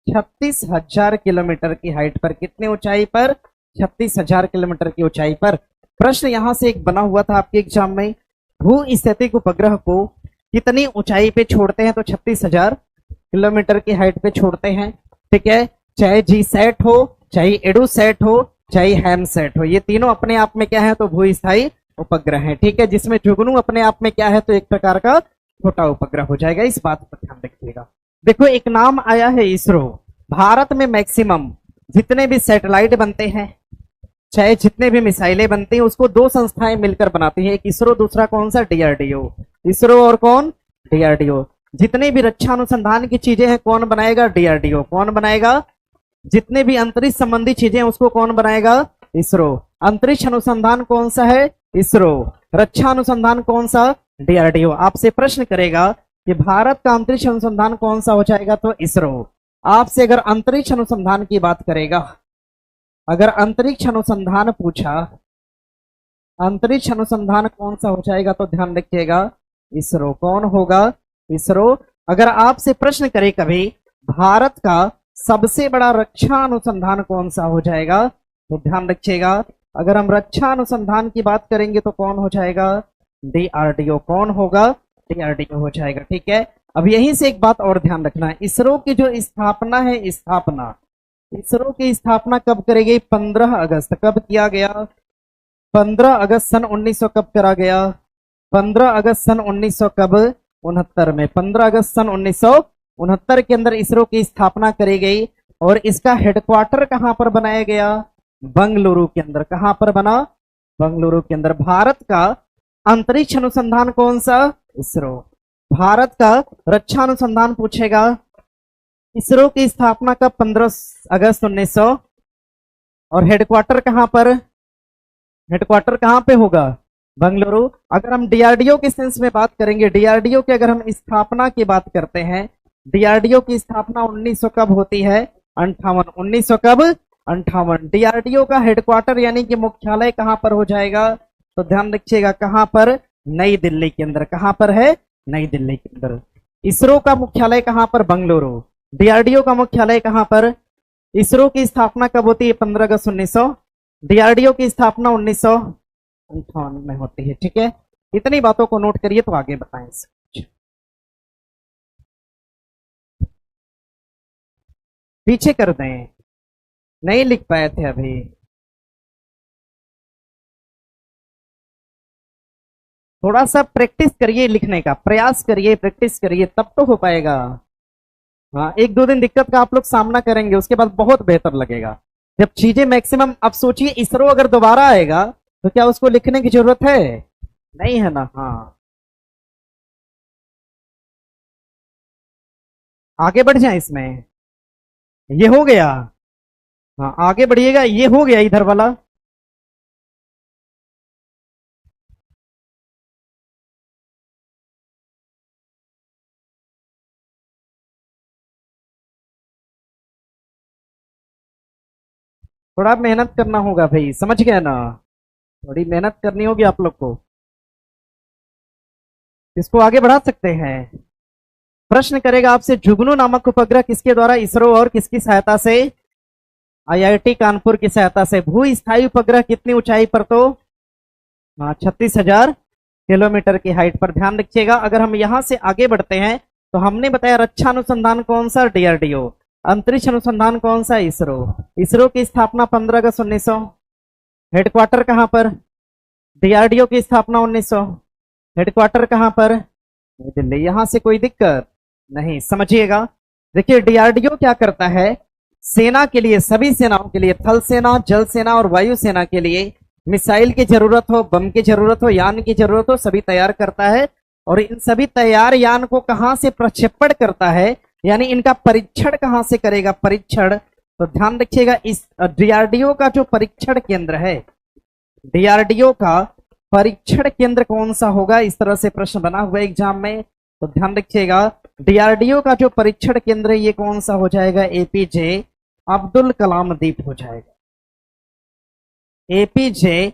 36,000 किलोमीटर की हाइट पर। कितनी ऊंचाई पर? 36,000 किलोमीटर की ऊंचाई पर। प्रश्न यहां से एक बना हुआ था आपके एग्जाम में, भू स्थितिक उपग्रह को कितनी ऊंचाई पे छोड़ते हैं, तो 36,000 किलोमीटर की हाइट पे छोड़ते हैं। ठीक है, चाहे जी सैट हो, चाहे एडू सैट हो, चाहे हैम सैट हो, ये तीनों अपने आप में क्या है, तो भूस्थायी उपग्रह है। ठीक है, जिसमें जुगनू अपने आप में क्या है, तो एक प्रकार का छोटा उपग्रह हो जाएगा। इस बात पर ध्यान रखिएगा। देखो एक नाम आया है इसरो। भारत में मैक्सिमम जितने भी सैटेलाइट बनते हैं, चाहे जितने भी मिसाइलें बनती हैं, उसको दो संस्थाएं मिलकर बनाती हैं, एक इसरो, दूसरा कौन सा, डीआरडीओ। इसरो और कौन, डीआरडीओ। जितने भी रक्षा अनुसंधान की चीजें हैं कौन बनाएगा, डीआरडीओ। कौन बनाएगा? जितने भी अंतरिक्ष संबंधी चीजें हैं उसको कौन बनाएगा, इसरो। अंतरिक्ष अनुसंधान कौन सा है, इसरो। रक्षा अनुसंधान कौन सा, डीआरडीओ। आपसे प्रश्न करेगा कि भारत का अंतरिक्ष अनुसंधान कौन सा हो जाएगा, तो इसरो। आपसे अगर अंतरिक्ष अनुसंधान की बात करेगा, अगर अंतरिक्ष अनुसंधान पूछा, अंतरिक्ष अनुसंधान कौन सा हो जाएगा, तो ध्यान रखिएगा इसरो। कौन होगा, इसरो। अगर आपसे प्रश्न करे कभी भारत का सबसे बड़ा रक्षा अनुसंधान कौन सा हो जाएगा, तो ध्यान रखिएगा अगर हम रक्षा अनुसंधान की बात करेंगे तो कौन हो जाएगा, डीआरडीओ। कौन होगा, डीआरडीओ हो जाएगा। ठीक है, अब यहीं से एक बात और ध्यान रखना है, इसरो की जो स्थापना है, स्थापना, इसरो की स्थापना कब करी गई, 15 अगस्त। कब किया गया, 15 अगस्त सन 1900। कब करा गया, 15 अगस्त सन 1900। कब, 69 में। 15 अगस्त सन 1969 के अंदर इसरो की स्थापना करी गई। और इसका हेडक्वार्टर कहां पर बनाया गया, बंगलुरु के अंदर। कहां पर बना, बंगलुरु के अंदर। भारत का अंतरिक्ष अनुसंधान कौन सा, इसरो। भारत का रक्षा अनुसंधान पूछेगा, इसरो की स्थापना कब, 15 अगस्त 1900। और हेडक्वार्टर कहां पर, हेडक्वार्टर कहां पे होगा, बंगलुरु। अगर हम डीआरडीओ के सेंस में बात करेंगे, डीआरडीओ की अगर हम स्थापना की बात करते हैं, डीआरडीओ की स्थापना 1900 कब होती है, 58। 1900 कब, 58। डीआरडीओ का हेडक्वार्टर यानी कि मुख्यालय कहां पर हो जाएगा, तो ध्यान रखिएगा कहां पर, नई दिल्ली के अंदर। कहां पर है, नई दिल्ली के अंदर। इसरो का मुख्यालय कहां पर, बंगलुरु। डीआरडीओ का मुख्यालय कहां पर। इसरो की स्थापना कब होती है, 15 अगस्त 1900। डीआरडीओ की स्थापना 1958 में होती है। ठीक है, इतनी बातों को नोट करिए तो आगे बताएं। पीछे कर दें, नहीं लिख पाए थे अभी। थोड़ा सा प्रैक्टिस करिए, लिखने का प्रयास करिए, प्रैक्टिस करिए, तब तो हो पाएगा। हाँ, एक दो दिन दिक्कत का आप लोग सामना करेंगे, उसके बाद बहुत बेहतर लगेगा जब चीजें मैक्सिमम। अब सोचिए इसरो अगर दोबारा आएगा तो क्या उसको लिखने की जरूरत है, नहीं है ना। हाँ, आगे बढ़ जाए इसमें, ये हो गया। हाँ, आगे बढ़िएगा, ये हो गया इधर वाला। थोड़ा मेहनत करना होगा भाई, समझ गया ना, थोड़ी मेहनत करनी होगी आप लोग को। इसको आगे बढ़ा सकते हैं। प्रश्न करेगा आपसे, जुगनू नामक उपग्रह किसके द्वारा, इसरो और किसकी सहायता से, आईआईटी कानपुर की सहायता से। भू स्थायी उपग्रह कितनी ऊंचाई पर, तो 36,000 किलोमीटर की हाइट पर। ध्यान रखिएगा अगर हम यहां से आगे बढ़ते हैं तो हमने बताया रक्षा अनुसंधान कौन सा, डीआरडीओ। अंतरिक्ष अनुसंधान कौन सा, इसरो। इसरो की स्थापना 15 अगस्त 1900। हेडक्वार्टर कहां पर, डीआरडीओ की स्थापना 1900। हेडक्वार्टर कहां पर, नई दिल्ली। यहां से कोई दिक्कत नहीं, समझिएगा। देखिए डीआरडीओ क्या करता है, सेना के लिए, सभी सेनाओं के लिए, थल सेना, जल सेना और वायु सेना के लिए मिसाइल की जरूरत हो, बम की जरूरत हो, यान की जरूरत हो, सभी तैयार करता है। और इन सभी तैयार यान को कहां से प्रक्षेपण करता है, यानी इनका परीक्षण कहां से करेगा, परीक्षण। तो ध्यान रखिएगा इस डीआरडीओ का जो परीक्षण केंद्र है, डीआरडीओ का परीक्षण केंद्र कौन सा होगा, इस तरह से प्रश्न बना हुआ है एग्जाम में। तो ध्यान रखिएगा डीआरडीओ का जो परीक्षण केंद्र है ये कौन सा हो जाएगा, एपीजे अब्दुल कलाम द्वीप हो जाएगा। एपीजे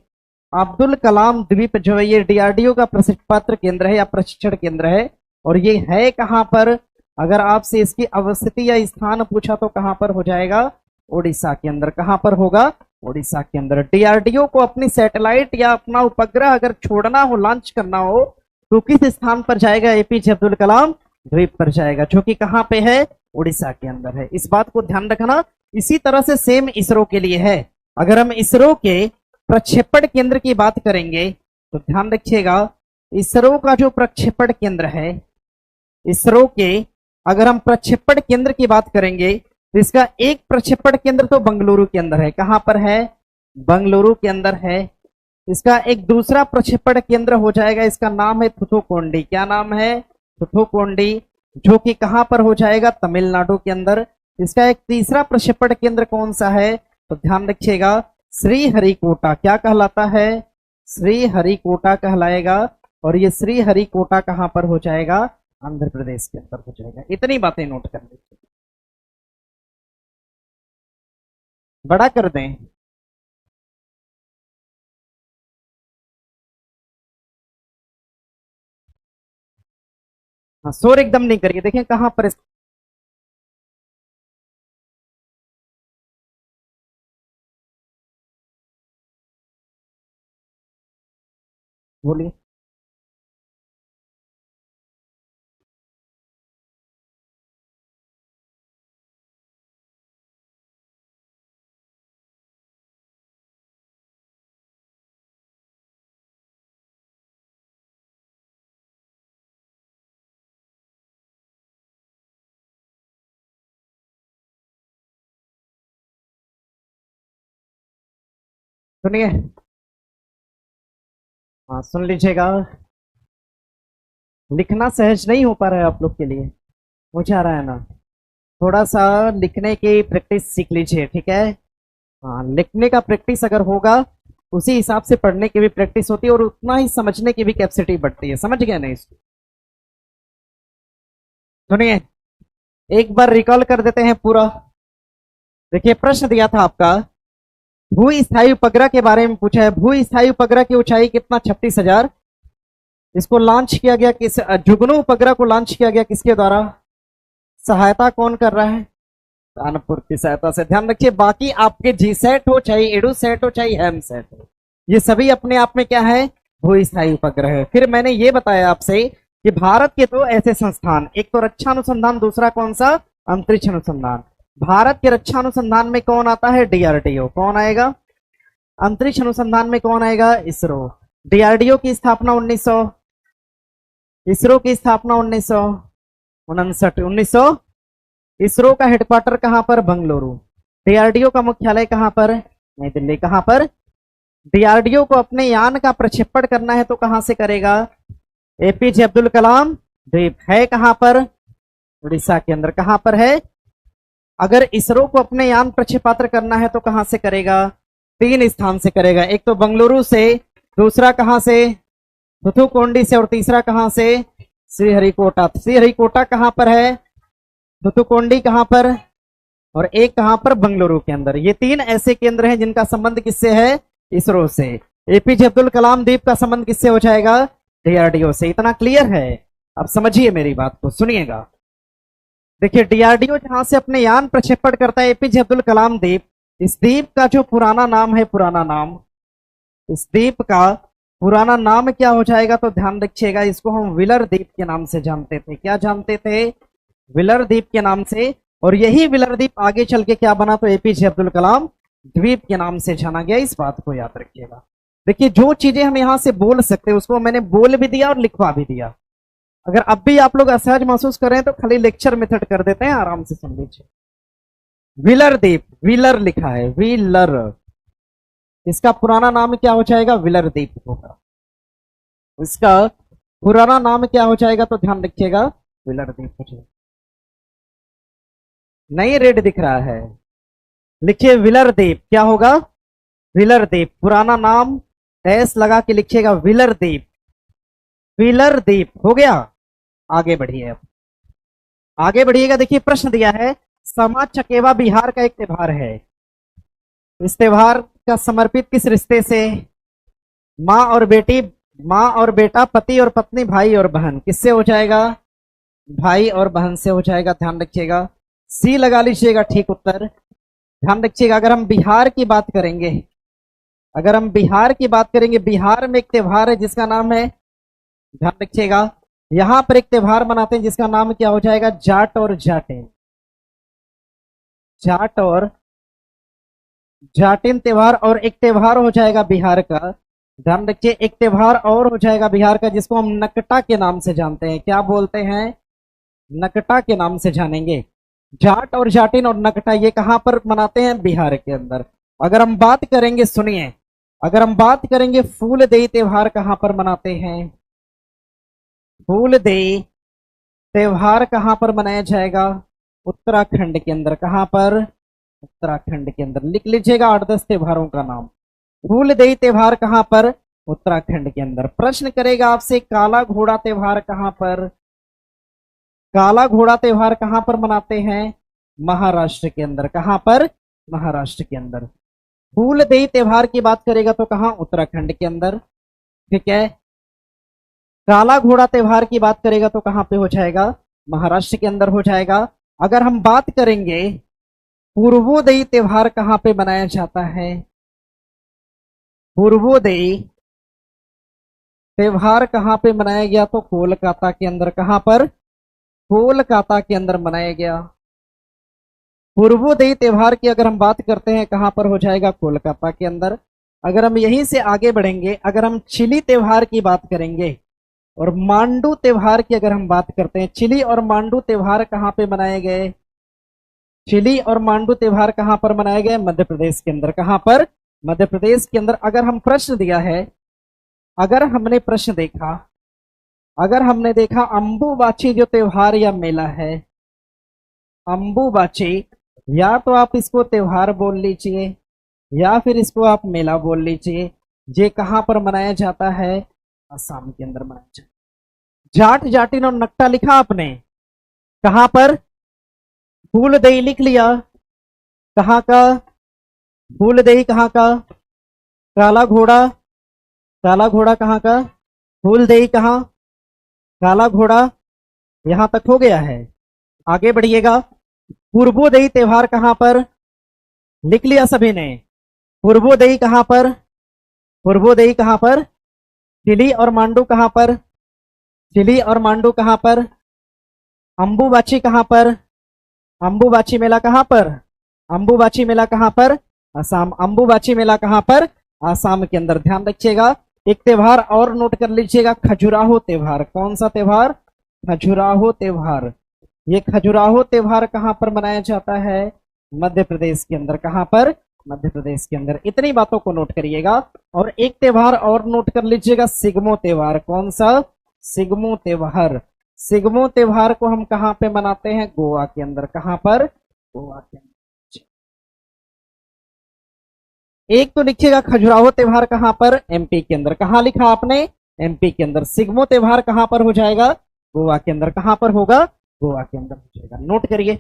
अब्दुल कलाम द्वीप जो है ये डीआरडीओ का प्रशिक्षण केंद्र है या प्रशिक्षण केंद्र है, और ये है कहां पर? अगर आपसे इसकी अवस्थिति या स्थान पूछा तो कहां पर हो जाएगा? ओडिशा के अंदर। कहां पर होगा? ओडिशा के अंदर। डीआरडीओ को अपनी सैटेलाइट या अपना उपग्रह अगर छोड़ना हो, लॉन्च करना हो, तो किस स्थान पर जाएगा? एपीजे अब्दुल कलाम द्वीप पर जाएगा, जो कि कहां पे है? उड़ीसा के अंदर है। इस बात को ध्यान रखना। इसी तरह से सेम इसरो के लिए है। अगर हम इसरो के प्रक्षेपण केंद्र की बात करेंगे तो ध्यान रखिएगा, इसरो का जो प्रक्षेपण केंद्र है, इसरो के अगर हम प्रक्षेपण केंद्र की बात करेंगे तो इसका एक प्रक्षेपण केंद्र तो बंगलुरु के अंदर है। कहां पर है? बंगलुरु के अंदर है। इसका एक दूसरा प्रक्षेपण केंद्र हो जाएगा, इसका नाम है थुथुकोंडी। क्या नाम है? थुथुकोंडी, जो कि कहां पर हो जाएगा? तमिलनाडु के अंदर। इसका एक तीसरा प्रक्षेपण केंद्र कौन सा है? तो ध्यान रखिएगा, श्रीहरिकोटा। क्या कहलाता है? श्रीहरिकोटा कहलाएगा। और ये श्रीहरिकोटा कहां पर हो जाएगा? आंध्र प्रदेश के अंदर हो जाएगा। इतनी बातें नोट कर लीजिए, बड़ा कर दें। हाँ, शोर एकदम नहीं करिए। देखें कहां पर, बोलिए। सुनिए, हाँ सुन लीजिएगा। लिखना सहज नहीं हो पा रहा है आप लोग के लिए, मुझे आ रहा है ना? थोड़ा सा लिखने की प्रैक्टिस सीख लीजिए, ठीक है? हाँ, लिखने का प्रैक्टिस अगर होगा, उसी हिसाब से पढ़ने की भी प्रैक्टिस होती है और उतना ही समझने की भी कैपेसिटी बढ़ती है। समझ गए ना इसको? सुनिए, एक बार रिकॉल कर देते हैं पूरा। देखिए, प्रश्न दिया था आपका, भू स्थायी उपग्रह के बारे में पूछा है। भू स्थायी उपग्रह की ऊंचाई कितना? 36,000। इसको लॉन्च किया गया किस? जुगनू उपग्रह को लॉन्च किया गया किसके द्वारा? सहायता कौन कर रहा है? कानपुर की सहायता से। ध्यान रखिए, बाकी आपके जी सेट हो, चाहे एडू सेट हो, चाहे हैम सेट हो, ये सभी अपने आप में क्या है? भू स्थायी उपग्रह है। फिर मैंने ये बताया आपसे कि भारत के तो ऐसे संस्थान, एक तो रक्षा अनुसंधान, दूसरा कौन सा? अंतरिक्ष अनुसंधान। भारत के रक्षा अनुसंधान में कौन आता है? डीआरडीओ। कौन आएगा? अंतरिक्ष अनुसंधान में कौन आएगा? इसरो। डीआरडीओ की स्थापना 1900, इसरो की स्थापना 1959। इसरो का हेडक्वार्टर कहां पर? बंगलुरु। डीआरडीओ का मुख्यालय कहां पर? नई दिल्ली। कहां पर? डीआरडीओ को अपने यान का प्रक्षेपण करना है तो कहां से करेगा? एपीजे अब्दुल कलाम द्वीप। है कहां पर? उड़ीसा के अंदर। कहां पर है? अगर इसरो को अपने यान प्रक्षेपात्र करना है तो कहां से करेगा? 3 स्थान से करेगा। एक तो बंगलुरु से, दूसरा कहां से? थुथुकोंडी से, और तीसरा कहां से? श्रीहरिकोटा। श्रीहरिकोटा कहां पर है? थुथुकोंडी कहां पर? और एक कहां पर? बंगलुरु के अंदर। ये 3 ऐसे केंद्र हैं जिनका संबंध किससे है? इसरो से। एपीजे अब्दुल कलाम द्वीप का संबंध किससे हो जाएगा? डीआरडीओ से। इतना क्लियर है? अब समझिए मेरी बात को, सुनिएगा। देखिए, डीआरडीओ जहां से अपने यान प्रक्षेपण करता है, एपीजे अब्दुल कलाम द्वीप, इस द्वीप का जो पुराना नाम है, पुराना नाम, इस द्वीप का पुराना नाम क्या हो जाएगा? तो ध्यान रखिएगा, इसको हम व्हीलर द्वीप के नाम से जानते थे। क्या जानते थे? व्हीलर द्वीप के नाम से। और यही व्हीलर द्वीप आगे चल के क्या बना? तो एपीजे अब्दुल कलाम द्वीप के नाम से जाना गया। इस बात को याद रखिएगा। देखिए, जो चीजें हम यहां से बोल सकते हैं उसको मैंने बोल भी दिया और लिखवा भी दिया। अगर अब भी आप लोग असहज महसूस कर रहे हैं तो खाली लेक्चर मेथड कर देते हैं, आराम से सुन लीजिए। व्हीलर द्वीप, व्हीलर लिखा है, व्हीलर। इसका पुराना नाम क्या हो जाएगा? व्हीलर द्वीप होगा। इसका पुराना नाम क्या हो जाएगा? तो ध्यान रखिएगा, व्हीलर द्वीप हो जाएगा। नहीं, रेड दिख रहा है, लिखिए व्हीलर द्वीप। क्या होगा? व्हीलर द्वीप। पुराना नाम डैश लगा के लिखिएगा, व्हीलर द्वीप। व्हीलर द्वीप हो गया। आगे बढ़िए, अब आगे बढ़िएगा। देखिए, प्रश्न दिया है, समा चकेवा बिहार का एक त्योहार है। इस त्योहार का समर्पित किस रिश्ते से? माँ और बेटी, माँ और बेटा, पति और पत्नी, भाई और बहन, किससे हो जाएगा? भाई और बहन से हो जाएगा, ध्यान रखिएगा। सी लगा लीजिएगा ठीक उत्तर। ध्यान रखिएगा, अगर हम बिहार की बात करेंगे, अगर हम बिहार की बात करेंगे, बिहार में एक त्योहार है जिसका नाम है, ध्यान रखिएगा, यहां पर एक त्योहार मनाते हैं जिसका नाम क्या हो जाएगा? जाट और जाटिन। जाट और जाटिन त्योहार। और एक त्योहार हो जाएगा बिहार का, ध्यान रखिए, एक त्योहार और हो जाएगा बिहार का जिसको हम नकटा के नाम से जानते हैं। क्या बोलते हैं? नकटा के नाम से जानेंगे। जाट और जाटिन और नकटा ये कहां पर मनाते हैं? बिहार के अंदर। अगर हम बात करेंगे, सुनिए, अगर हम बात करेंगे फूलदेई त्योहार कहां पर मनाते हैं? फूलदेई त्योहार कहां पर मनाया जाएगा? उत्तराखंड के अंदर। कहां पर? उत्तराखंड के अंदर। लिख लीजिएगा 8-10 त्योहारों का नाम। फूलदेई त्योहार कहां पर? उत्तराखंड के अंदर। प्रश्न करेगा आपसे, काला घोड़ा त्योहार कहां पर? काला घोड़ा त्योहार कहां पर मनाते हैं? महाराष्ट्र के अंदर। कहां पर? महाराष्ट्र के अंदर। फूलदेई त्योहार की बात करेगा तो कहां? उत्तराखंड के अंदर। ठीक है। काला घोड़ा त्योहार की बात करेगा तो कहां पे हो जाएगा? महाराष्ट्र के अंदर हो जाएगा। अगर हम बात करेंगे पूर्वोदयी त्योहार कहां पे मनाया जाता है? पूर्वोदयी त्योहार कहां पे मनाया गया? तो कोलकाता के अंदर। कहां पर? कोलकाता के अंदर मनाया गया। पूर्वोदयी त्योहार की अगर हम बात करते हैं कहां पर हो जाएगा? कोलकाता के अंदर। अगर हम यहीं से आगे बढ़ेंगे, अगर हम चिली त्योहार की बात करेंगे और मांडू त्योहार की अगर हम बात करते हैं, चिली और मांडू त्योहार कहां पे मनाए गए? चिली और मांडू त्योहार कहां पर मनाए गए? मध्य प्रदेश के अंदर। कहां पर? मध्य प्रदेश के अंदर। अगर हम प्रश्न दिया है, अगर हमने प्रश्न देखा, अगर हमने देखा अंबुबाची जो त्योहार या मेला है, अंबुबाची, या तो आप इसको त्योहार बोल लीजिए या फिर इसको आप मेला बोल लीजिए। ये कहां पर मनाया जाता है? असम के अंदर मनाया जाता है। जाट, जाटिन और नकटा लिखा आपने, कहां पर? फूलदेई लिख लिया, कहां का? फूलदेई कहां का? काला घोड़ा, काला घोड़ा कहां का? फूलदेई कहां? काला घोड़ा। यहां तक हो गया है, आगे बढ़िएगा। पूर्वोदयी त्योहार कहां पर? लिख लिया सभी ने? पूर्वोदयी कहां पर? पूर्वोदयी कहां पर? चिली और मांडू कहां पर? चिली और मांडू कहां पर? अंबुबाची कहां पर? अंबुबाची मेला कहां पर? अंबुबाची मेला कहां पर? असम। अंबुबाची मेला कहां पर? आसाम के अंदर। ध्यान रखिएगा। एक त्योहार और नोट कर लीजिएगा, खजुराहो त्योहार। कौन सा त्योहार? खजुराहो त्योहार। ये खजुराहो त्योहार कहां पर मनाया जाता है? मध्य प्रदेश के अंदर। कहां पर? मध्य प्रदेश के अंदर। इतनी बातों को नोट करिएगा। और एक त्योहार और नोट कर लीजिएगा, सिग्मो त्योहार। कौन सा? सिग्मो त्योहार। सिग्मो त्योहार को हम कहां पे मनाते हैं? गोवा के अंदर। कहां पर? गोवा के अंदर। एक तो लिखिएगा खजुराहो त्योहार कहां पर? एमपी के अंदर। कहां लिखा आपने? एमपी के अंदर। सिग्मो त्योहार कहां पर हो जाएगा? गोवा के अंदर। कहां पर होगा? गोवा के अंदर हो जाएगा। नोट करिए,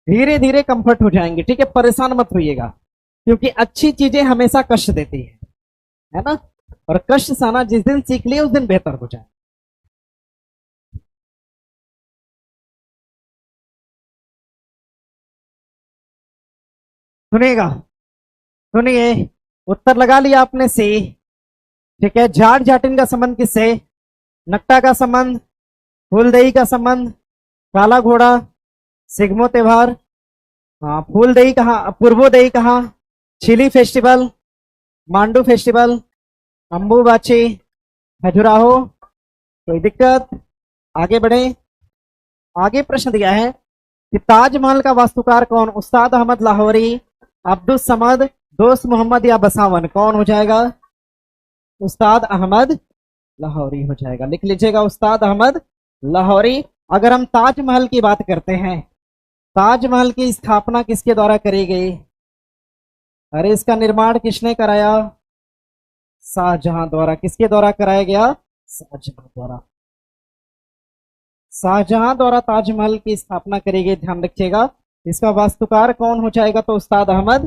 धीरे धीरे कंफर्ट हो जाएंगे। ठीक है, परेशान मत होइएगा, क्योंकि अच्छी चीजें हमेशा कष्ट देती है ना। और कष्ट साना जिस दिन सीख लिए उस दिन बेहतर हो जाए। सुनिएगा, सुनिए, उत्तर लगा लिया आपने सी। ठीक है। जाट जाटिन का संबंध किससे? नकटा का संबंध, फूलदेई का संबंध, काला घोड़ा, सिग्मो त्योहार। हाँ, फूलदेई कहाँ, पूर्वोदयी कहाँ? Chilli festival, Mandu festival, Ambubachi, Khajuraho. कोई दिक्कत? आगे बढ़े। आगे प्रश्न दिया है कि ताजमहल का वास्तुकार कौन? उस्ताद अहमद लाहौरी, अब्दुल समद, दोस्त मोहम्मद या बसावन। कौन हो जाएगा? उस्ताद अहमद लाहौरी हो जाएगा। लिख लीजिएगा, उस्ताद अहमद लाहौरी। अगर हम ताजमहल की बात करते हैं, ताजमहल की स्थापना किसके द्वारा करी गई? अरे इसका निर्माण किसने कराया? शाहजहां द्वारा। किसके द्वारा कराया गया? शाहजहां द्वारा। शाहजहां द्वारा ताजमहल की स्थापना करी गई, ध्यान रखिएगा। इसका वास्तुकार कौन हो जाएगा? तो उस्ताद अहमद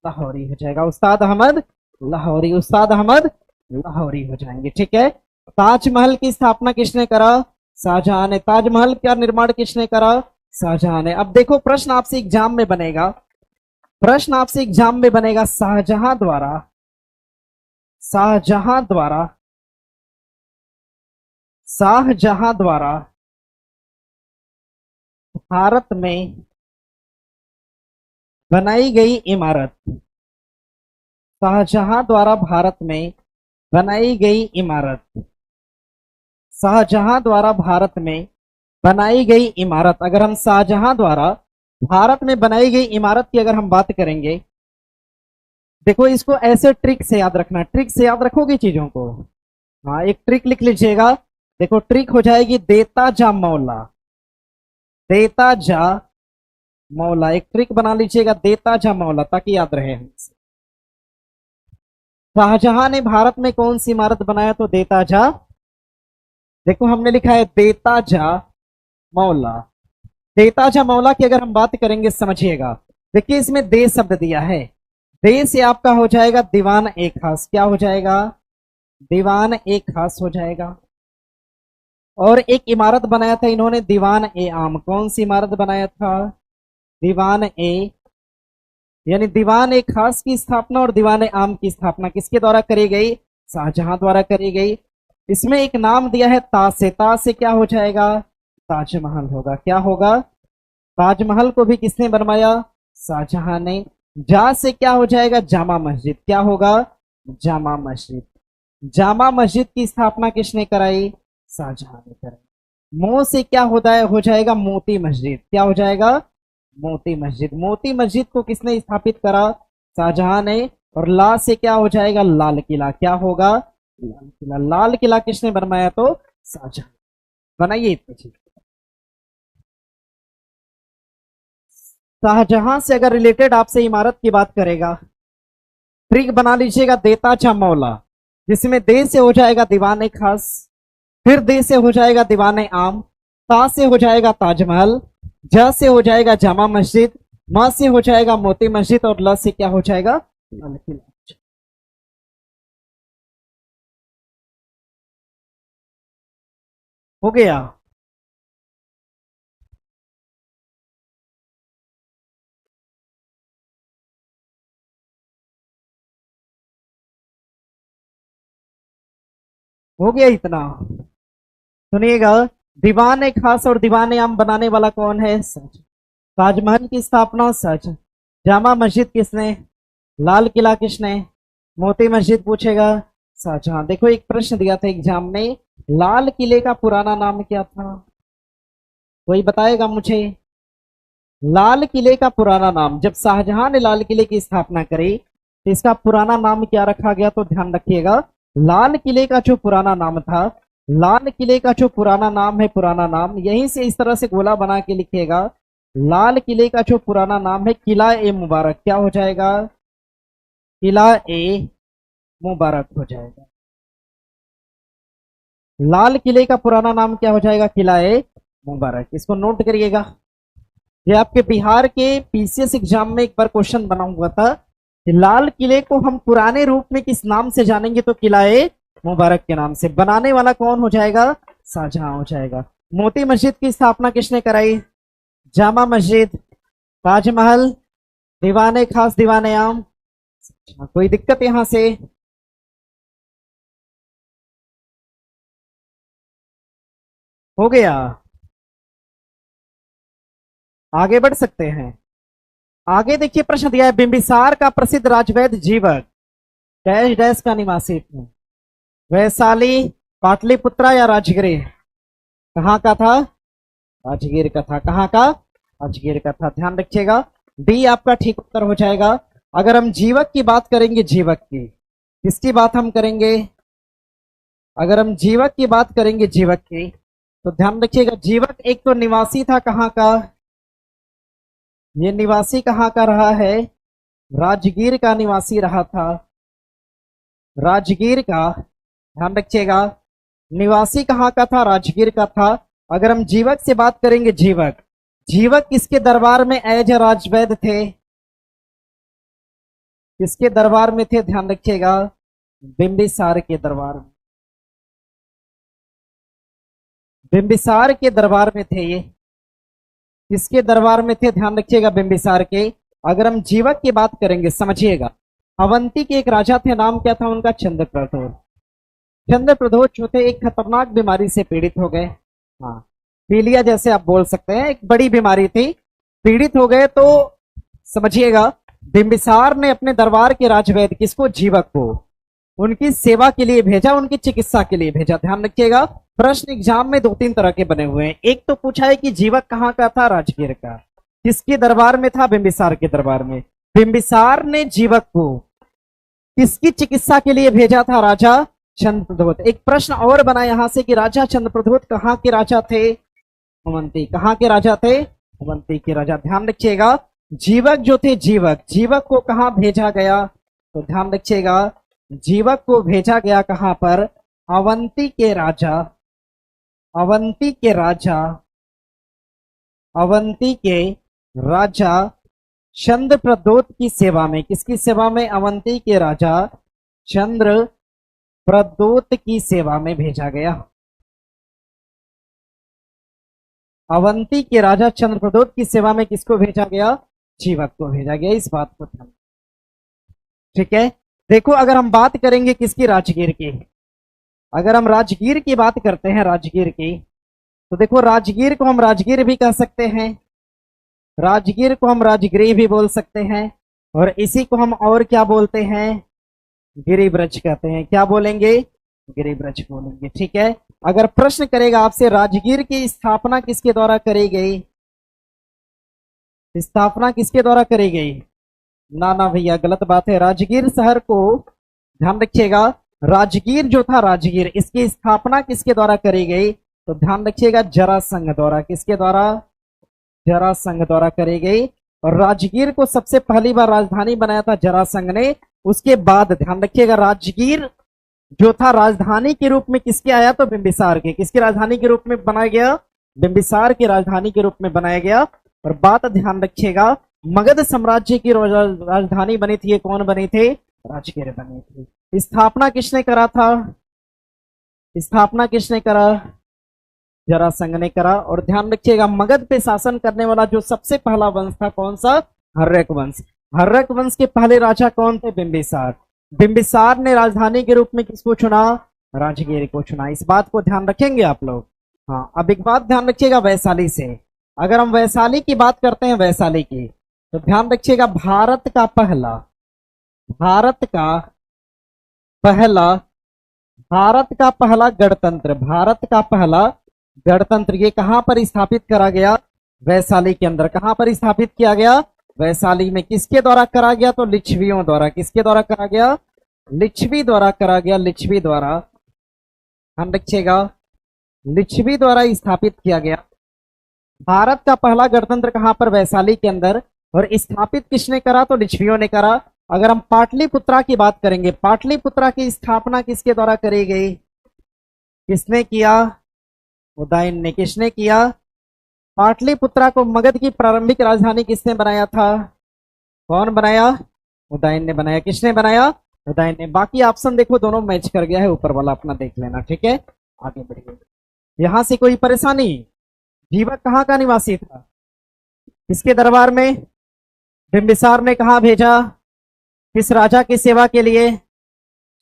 लाहौरी हो जाएगा। उस्ताद अहमद लाहौरी, उस्ताद अहमद लाहौरी हो जाएंगे। ठीक है। ताजमहल की स्थापना किसने करा? शाहजहां ने। ताजमहल का निर्माण किसने करा? शाहजहां ने। अब देखो प्रश्न आपसे एग्जाम में बनेगा, प्रश्न आपसे एग्जाम में बनेगा, शाहजहां द्वारा, शाहजहां द्वारा, शाहजहां द्वारा भारत में बनाई गई इमारत, शाहजहां द्वारा भारत में बनाई गई इमारत, शाहजहां द्वारा भारत में बनाई गई इमारत। अगर हम शाहजहां द्वारा भारत में बनाई गई इमारत की अगर हम बात करेंगे, देखो इसको ऐसे ट्रिक से याद रखना, ट्रिक से याद रखोगे चीजों को। हाँ, एक ट्रिक लिख लीजिएगा। देखो ट्रिक हो जाएगी देता जा मौला, देता जा मौला। एक ट्रिक बना लीजिएगा, देता जा मौला, ताकि याद रहे हमसे। शाहजहां ने भारत में कौन सी इमारत बनाया? तो देता जा। देखो हमने लिखा है देता जा मौला। देता जा मौला की अगर हम बात करेंगे, समझिएगा, देखिए इसमें दे शब्द दिया है, दे से आपका हो जाएगा दीवान ए खास। क्या हो जाएगा? दीवान ए खास हो जाएगा। और एक इमारत बनाया था इन्होंने, दीवान ए आम। कौन सी इमारत बनाया था? दीवान ए, यानी दीवान ए खास की स्थापना और दीवान ए आम की स्थापना किसके द्वारा करी गई? शाहजहां द्वारा करी गई। इसमें एक नाम दिया है ताज से, ताज से क्या हो जाएगा? ताजमहल होगा। क्या होगा? ताजमहल को भी किसने बनवाया? शाहजहां ने। जा से क्या हो जाएगा? जामा मस्जिद। क्या होगा? जामा मस्जिद। जामा मस्जिद की स्थापना किसने कराई? शाहजहां ने कराई। मो से क्या होता है? हो जाएगा मोती मस्जिद। क्या हो जाएगा? मोती मस्जिद। मोती मस्जिद को किसने स्थापित करा? शाहजहां ने। और ला से क्या हो जाएगा? लाल किला। क्या होगा? लाल किला। लाल किला किसने बनवाया? तो शाहजहां। बनाइए इतनी चीज। शाहजहां से अगर रिलेटेड आपसे इमारत की बात करेगा, ट्रिक बना लीजिएगा देता जा मौला, जिसमें दे से हो जाएगा दीवाने खास, फिर दे से हो जाएगा दीवाने आम, ता से हो जाएगा ताजमहल, जा से हो जाएगा जामा मस्जिद, मा से हो जाएगा मोती मस्जिद, और ल से क्या हो जाएगा? लाल किला। हो गया। हो गया इतना। सुनिएगा, दीवाने खास और दीवाने आम बनाने वाला कौन है? सच। ताजमहल की स्थापना सच। जामा मस्जिद किसने? लाल किला किसने? मोती मस्जिद पूछेगा शाहजहां। देखो एक प्रश्न दिया था एग्जाम में, लाल किले का पुराना नाम क्या था? कोई बताएगा मुझे? लाल किले का पुराना नाम, जब शाहजहां ने लाल किले की स्थापना करी तो इसका पुराना नाम क्या रखा गया? तो ध्यान रखिएगा, लाल किले का जो पुराना नाम था, लाल किले का जो पुराना नाम है, पुराना नाम यहीं से इस तरह से गोला बना के लिखिएगा। लाल किले का जो पुराना नाम है किला ए मुबारक। क्या हो जाएगा? किला ए मुबारक हो जाएगा। लाल किले का पुराना नाम क्या हो जाएगा? किला ए मुबारक। इसको नोट करिएगा। ये आपके बिहार के पीसीएस एग्जाम में एक बार क्वेश्चन बना हुआ था कि लाल किले को हम पुराने रूप में किस नाम से जानेंगे? तो किला ए मुबारक के नाम से। बनाने वाला कौन हो जाएगा? शाहजहां हो जाएगा। मोती मस्जिद की स्थापना किसने कराई? जामा मस्जिद। ताजमहल, दीवाने खास, दीवाने आम। कोई दिक्कत यहां से? हो गया। आगे बढ़ सकते हैं। आगे देखिए प्रश्न दिया है, बिंबिसार का प्रसिद्ध राजवैद्य जीवक डैश डैश का निवासी थे। वैशाली, पाटलिपुत्रा या राजगिर? कहाँ का था? राजगीर का था। कहाँ का? राजगीर का था। ध्यान रखिएगा, डी आपका ठीक उत्तर हो जाएगा। अगर हम जीवक की बात करेंगे, जीवक की किसकी बात हम करेंगे? अगर हम जीवक की बात करेंगे, जीवक की, तो ध्यान रखिएगा, जीवक एक तो निवासी था कहाँ का? ये निवासी कहाँ का रहा है? राजगीर का निवासी रहा था। राजगीर का, ध्यान रखिएगा, निवासी कहाँ का था? राजगीर का था। अगर हम जीवक से बात करेंगे, जीवक, जीवक किसके दरबार में एज राजवैद्य थे? किसके दरबार में थे, ध्यान रखिएगा, बिंबिसार के दरबार में। बिंबिसार के दरबार में थे ये। किसके दरबार में थे, ध्यान रखिएगा, बिंबिसार के। अगर हम जीवक की बात करेंगे, समझिएगा, अवंती के एक राजा थे, नाम क्या था उनका, चंद्रप्रद्योत। चंद्रप्रद्योत जो थे एक खतरनाक बीमारी से पीड़ित हो गए। हाँ, पीलिया जैसे आप बोल सकते हैं, एक बड़ी बीमारी थी, पीड़ित हो गए। तो समझिएगा, बिंबिसार ने अपने दरबार के राजवैद्य किसको, जीवक को, उनकी सेवा के लिए भेजा, उनकी चिकित्सा के लिए भेजा। ध्यान रखिएगा, प्रश्न एग्जाम में 2-3 तरह के बने हुए हैं। एक तो पूछा है कि जीवक कहाँ का था, राजगीर का। किसके दरबार में था, बिंबिसार के दरबार में। बिंबिसार ने जीवक को किसकी चिकित्सा के लिए भेजा था, राजा चंद्रप्रद्योत। एक प्रश्न और बना यहां से कि राजा चंद्रप्रद्योत कहाँ के राजा थे, अवंती। कहाँ के राजा थे, अवंती के राजा। ध्यान रखिएगा, जीवक जो थे, जीवक को कहाँ भेजा गया, तो ध्यान रखिएगा, जीवक को भेजा गया कहां पर, अवंती के राजा, अवंती के राजा, अवंती के राजा चंद्रप्रद्योत की सेवा में। किसकी सेवा में, अवंती के राजा चंद्रप्रद्योत की सेवा में भेजा गया। अवंती के राजा चंद्रप्रद्योत की सेवा में किसको भेजा गया, जीवक को भेजा गया। इस बात को ध्यान, ठीक है। देखो, अगर हम बात करेंगे किसकी, राजगीर की, अगर हम राजगीर की बात करते हैं, राजगीर की, तो देखो, राजगीर को हम राजगीर भी कह सकते हैं, राजगीर को हम राजगिरी भी बोल सकते हैं, और इसी को हम और क्या बोलते हैं, गिरिब्रज कहते हैं। क्या बोलेंगे, गिरिब्रज बोलेंगे, ठीक है। अगर प्रश्न करेगा आपसे, राजगीर की स्थापना किसके द्वारा करी गई, स्थापना किसके द्वारा करी गई, ना भैया, गलत बात है। राजगीर शहर को, ध्यान रखिएगा, राजगीर जो था, राजगीर, इसकी स्थापना किसके द्वारा करी गई, तो ध्यान रखिएगा, जरासंध द्वारा। किसके द्वारा, जरासंध द्वारा करी गई। और राजगीर को सबसे पहली बार राजधानी बनाया था जरासंध ने। उसके बाद ध्यान रखिएगा, राजगीर जो था राजधानी के रूप में किसके आया, तो बिंबिसार के। किसकी राजधानी के रूप में बनाया गया, बिंबिसार की राजधानी के रूप में बनाया गया। और बात ध्यान रखिएगा, मगध साम्राज्य की राजधानी बनी थी, ये कौन बनी थी, राजगीर बनी थी। स्थापना किसने करा था, स्थापना किसने करा, जरासंध ने करा। और ध्यान रखिएगा, मगध पे शासन करने वाला जो सबसे पहला वंश था, कौन सा, हर्यक वंश। हर्यक वंश के पहले राजा कौन थे, बिंबिसार। बिंबिसार ने राजधानी के रूप में किसको चुना, राजगीर को चुना। इस बात को ध्यान रखेंगे आप लोग। हाँ, अब एक बात ध्यान रखिएगा, वैशाली से अगर हम वैशाली की बात करते हैं, वैशाली की, तो ध्यान रखिएगा, भारत का पहला, भारत का पहला, भारत का पहला गणतंत्र, भारत का पहला गणतंत्र, ये कहां पर स्थापित करा गया, वैशाली के अंदर। कहां पर स्थापित किया गया, वैशाली में। किसके द्वारा करा गया, तो लिच्छवियों द्वारा। किसके द्वारा करा गया, लिच्छवी द्वारा करा गया, लिच्छवी द्वारा। ध्यान रखिएगा, लिच्छवी द्वारा स्थापित किया गया। भारत का पहला गणतंत्र कहां पर, वैशाली के अंदर। और स्थापित किसने करा, तो लिच्छवियों ने करा। अगर हम पाटलिपुत्रा की बात करेंगे, पाटलिपुत्रा की स्थापना किसके द्वारा करी गई, किसने किया, उदयन ने। किसने किया, पाटलिपुत्रा को मगध की प्रारंभिक राजधानी किसने बनाया था, कौन बनाया, उदयन ने बनाया। किसने बनाया, उदयन ने। बाकी ऑप्शन देखो, दोनों मैच कर गया है, ऊपर वाला अपना देख लेना, ठीक है। आगे बढ़िए, यहां से कोई परेशानी, जीवक कहाँ का निवासी था, किसके दरबार में, बिंबिसार ने कहा भेजा, किस राजा की सेवा के लिए,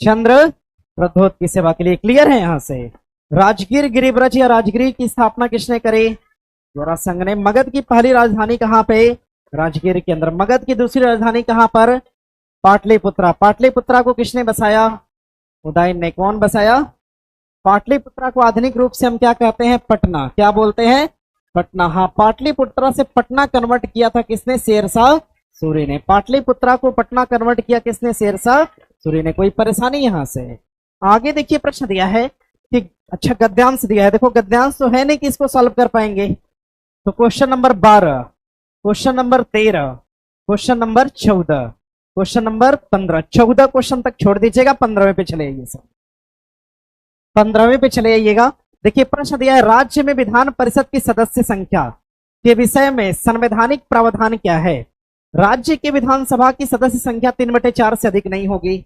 चंद्रप्रद्योत की सेवा के लिए। क्लियर है यहां से। राजगीर, गिरिब्रज या राजगिरी की स्थापना किसने करी, जरासंध ने। मगध की पहली राजधानी कहां पे, राजगीर के अंदर। मगध की दूसरी राजधानी कहां पर, पाटलिपुत्रा। पाटलिपुत्रा को किसने बसाया, उदयन ने। कौन बसाया, पाटलिपुत्रा को आधुनिक रूप से हम क्या कहते हैं, पटना। क्या बोलते हैं, पटना। हाँ, पाटलिपुत्रा से पटना कन्वर्ट किया था किसने, शेरशाह सूरी ने। पाटलिपुत्रा को पटना कन्वर्ट किया किसने, शेरशाह सूरी ने। कोई परेशानी यहां से। आगे देखिए, प्रश्न दिया है कि, अच्छा गद्यांश दिया है, देखो गद्यांश तो है नहीं कि इसको सॉल्व कर पाएंगे। तो question number 12, question number 13, question number 14, question number 15, 14 question तक छोड़ दीजिएगा, 15वें पे चले आइए सर, 15वें पे चले आइएगा। देखिए प्रश्न दिया है, राज्य में विधान परिषद की सदस्य संख्या के विषय में संवैधानिक प्रावधान क्या है। राज्य की विधानसभा की सदस्य संख्या 3/4 से अधिक नहीं होगी।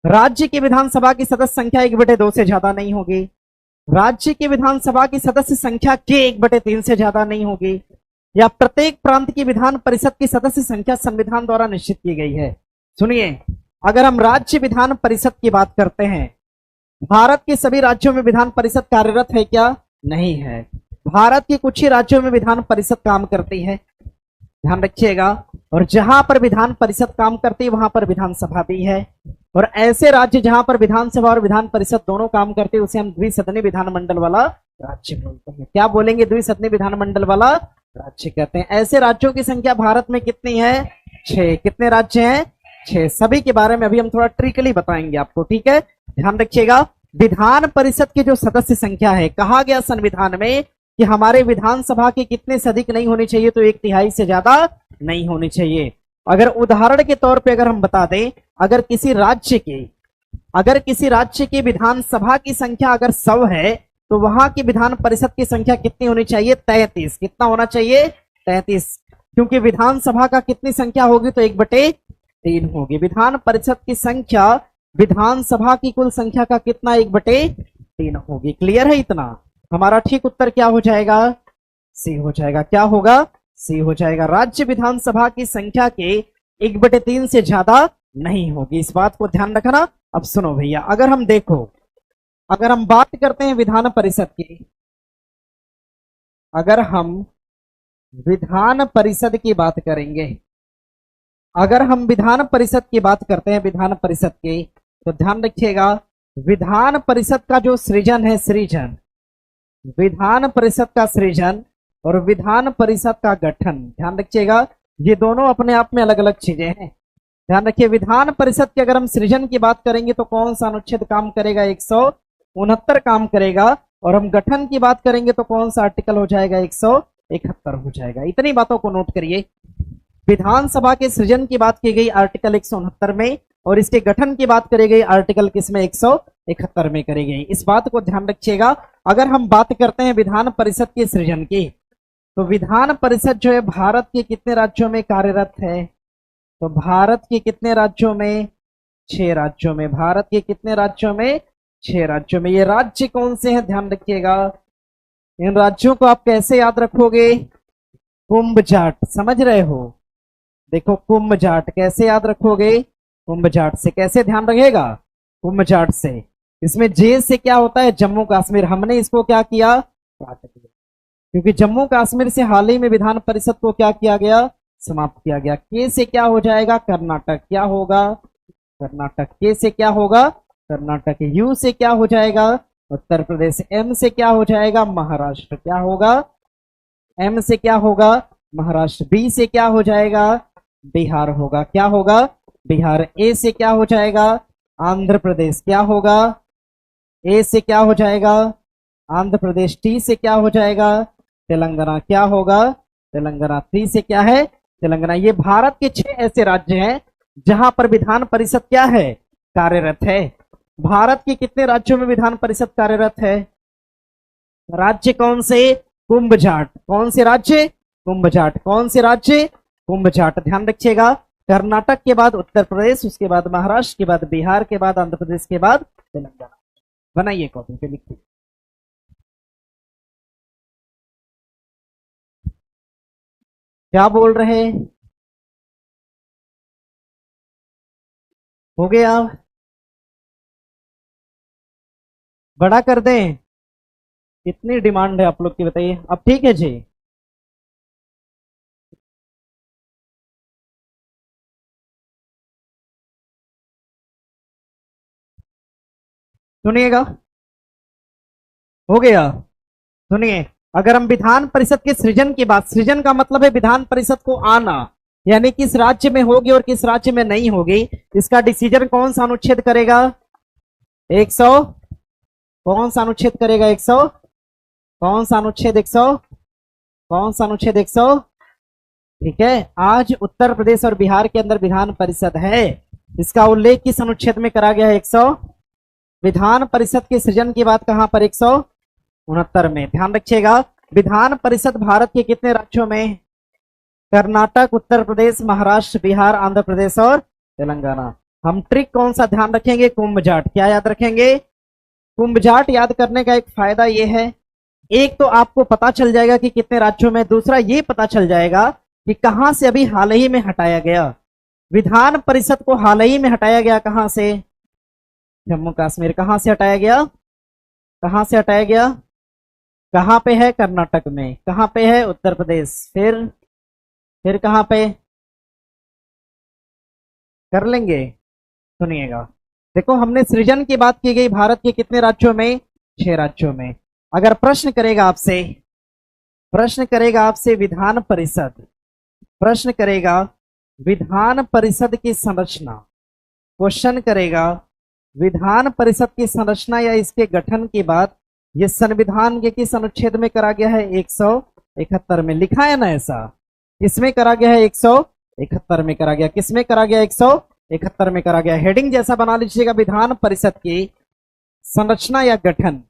राज्य की विधानसभा की सदस्य संख्या 1/2 से ज्यादा नहीं होगी। राज्य की विधानसभा की सदस्य संख्या के 1/3 से ज्यादा नहीं होगी। या प्रत्येक प्रांत की विधान परिषद की सदस्य संख्या संविधान द्वारा निश्चित की गई है। सुनिए, अगर हम राज्य विधान परिषद की बात करते हैं, भारत के सभी राज्यों में विधान परिषद कार्यरत है क्या? नहीं है। भारत के कुछ ही राज्यों में विधान परिषद काम करती है, ध्यान रखिएगा। और जहां पर विधान परिषद काम करती है वहां पर विधानसभा भी है। और ऐसे राज्य जहां पर विधानसभा और विधान परिषद दोनों काम करते हैं उसे हम द्विसदनी विधानमंडल वाला राज्य बोलते हैं। क्या बोलेंगे? द्विसदनी विधानमंडल वाला राज्य कहते हैं। ऐसे राज्यों की संख्या भारत में कितनी है? 6। कितने राज्य हैं? 6। सभी के बारे में अभी हम थोड़ा ट्रिकली बताएंगे आपको, ठीक है? ध्यान रखिएगा। विधान परिषद की जो सदस्य संख्या है, कहा गया संविधान में कि हमारे विधानसभा के कितने से अधिक नहीं होनी चाहिए, तो 1/3 से ज्यादा नहीं होनी चाहिए। अगर उदाहरण के तौर पे अगर हम बता दें, अगर किसी राज्य की विधानसभा की संख्या अगर 100 है तो वहां की विधान परिषद की संख्या कितनी होनी चाहिए? 33। कितना होना चाहिए? 33। क्योंकि विधानसभा का कितनी संख्या होगी? तो 1/3 होगी। विधान परिषद की संख्या विधानसभा की कुल संख्या का कितना? 1/3 होगी। क्लियर है इतना? हमारा ठीक उत्तर क्या हो जाएगा? सी हो जाएगा। क्या होगा? सी हो जाएगा। राज्य विधानसभा की संख्या के 1/3 से ज्यादा नहीं होगी, इस बात को ध्यान रखना। अब सुनो भैया, अगर हम बात करते हैं विधान परिषद की, अगर हम विधान परिषद की बात करेंगे, अगर हम विधान परिषद की बात करते हैं, विधान परिषद की, तो ध्यान रखिएगा, विधान परिषद का जो सृजन है, विधान परिषद का सृजन और विधान परिषद का गठन, ध्यान रखिएगा, ये दोनों अपने आप में अलग अलग चीजें हैं। ध्यान रखिए, विधान परिषद की अगर हम सृजन की बात करेंगे तो कौन सा अनुच्छेद काम करेगा? 169 काम करेगा। और हम गठन की बात करेंगे तो कौन सा आर्टिकल हो जाएगा? 171 हो जाएगा। इतनी बातों को नोट करिए। विधानसभा के सृजन की बात की गई आर्टिकल 169 में, और इसके गठन की बात करी गई आर्टिकल किसमें? 171 में करी गई। इस बात को ध्यान रखिएगा। अगर हम बात करते हैं विधान परिषद के सृजन की, तो विधान परिषद जो है भारत के कितने राज्यों में कार्यरत है? तो भारत के कितने राज्यों में? 6 राज्यों में। भारत के कितने राज्यों में? 6 राज्यों में। ये राज्य कौन से हैं? ध्यान रखिएगा। इन राज्यों को आप कैसे याद रखोगे? कुंभ जाट, समझ रहे हो? देखो, कुंभ जाट कैसे याद रखोगे? कुंभ जाट से। कैसे ध्यान रखेगा? कुंभ जाट से। इसमें जे से क्या होता है? जम्मू कश्मीर। हमने इसको क्या किया? काट दिया, क्योंकि जम्मू कश्मीर से हाल ही में विधान परिषद को क्या किया गया? समाप्त किया गया। के से क्या हो जाएगा? कर्नाटक। क्या होगा? कर्नाटक। के से क्या होगा? कर्नाटक। यू से क्या हो जाएगा? उत्तर प्रदेश। एम से क्या हो जाएगा? महाराष्ट्र। क्या होगा? एम से क्या होगा? महाराष्ट्र। बी से क्या हो जाएगा? बिहार होगा। क्या होगा? बिहार। ए से क्या हो जाएगा? आंध्र प्रदेश। क्या होगा? ए से क्या हो जाएगा? आंध्र प्रदेश। टी से क्या हो जाएगा? तेलंगाना। क्या होगा? तेलंगाना। टी से क्या है? तेलंगाना। ये भारत के 6 ऐसे राज्य हैं जहां पर विधान परिषद क्या है? कार्यरत है। भारत के कितने राज्यों में विधान परिषद कार्यरत है? राज्य कौन से? कुंभ जाट। कौन से राज्य? कुंभ जाट। कौन से राज्य? कुंभ जाट। ध्यान रखिएगा, कर्नाटक के बाद उत्तर प्रदेश, उसके बाद महाराष्ट्र, के बाद बिहार, के बाद आंध्र प्रदेश, के बाद तेलंगाना। बनाइए कॉपी पे, लिखिए। क्या बोल रहे? हो गया? बड़ा कर दें? कितनी डिमांड है आप लोग की, बताइए। अब ठीक है जी। सुनिएगा, हो गया? सुनिए, अगर हम विधान परिषद के सृजन की बात, सृजन का मतलब है विधान परिषद को आना, यानी किस राज्य में होगी और किस राज्य में नहीं होगी, इसका डिसीजन कौन सा अनुच्छेद करेगा? 100। कौन सा अनुच्छेद करेगा? 100। कौन सा अनुच्छेद? 100। कौन सा अनुच्छेद? 100। ठीक है। आज उत्तर प्रदेश और बिहार के अंदर विधान परिषद है, इसका उल्लेख किस अनुच्छेद में करा गया है? 100। विधान परिषद के सृजन की बात कहां पर? 169 में। ध्यान रखिएगा, विधान परिषद भारत के कितने राज्यों में? कर्नाटक, उत्तर प्रदेश, महाराष्ट्र, बिहार, आंध्र प्रदेश और तेलंगाना। हम ट्रिक कौन सा ध्यान रखेंगे? कुंभ जाट। क्या याद रखेंगे? कुंभ जाट याद करने का एक फायदा यह है, एक तो आपको पता चल जाएगा कि कितने राज्यों में, दूसरा ये पता चल जाएगा कि कहां से अभी हाल ही में हटाया गया। विधान परिषद को हाल ही में हटाया गया कहां से? जम्मू कश्मीर। कहां से हटाया गया? कहां से हटाया गया? कहां पे है? कर्नाटक में। कहां पे है? उत्तर प्रदेश। फिर कहां पे? कर लेंगे, सुनिएगा। देखो, हमने सृजन की बात की गई भारत के कितने राज्यों में? 6 राज्यों में। अगर प्रश्न करेगा आपसे विधान परिषद, प्रश्न करेगा विधान परिषद की संरचना, क्वेश्चन करेगा विधान परिषद की संरचना या इसके गठन की बात, ये संविधान के किस अनुच्छेद में करा गया है? 171 में। लिखा है ना ऐसा? किसमें करा गया है? 171 में करा गया। किसमें करा गया? 171 में करा गया। हेडिंग जैसा बना लीजिएगा, विधान परिषद की संरचना या गठन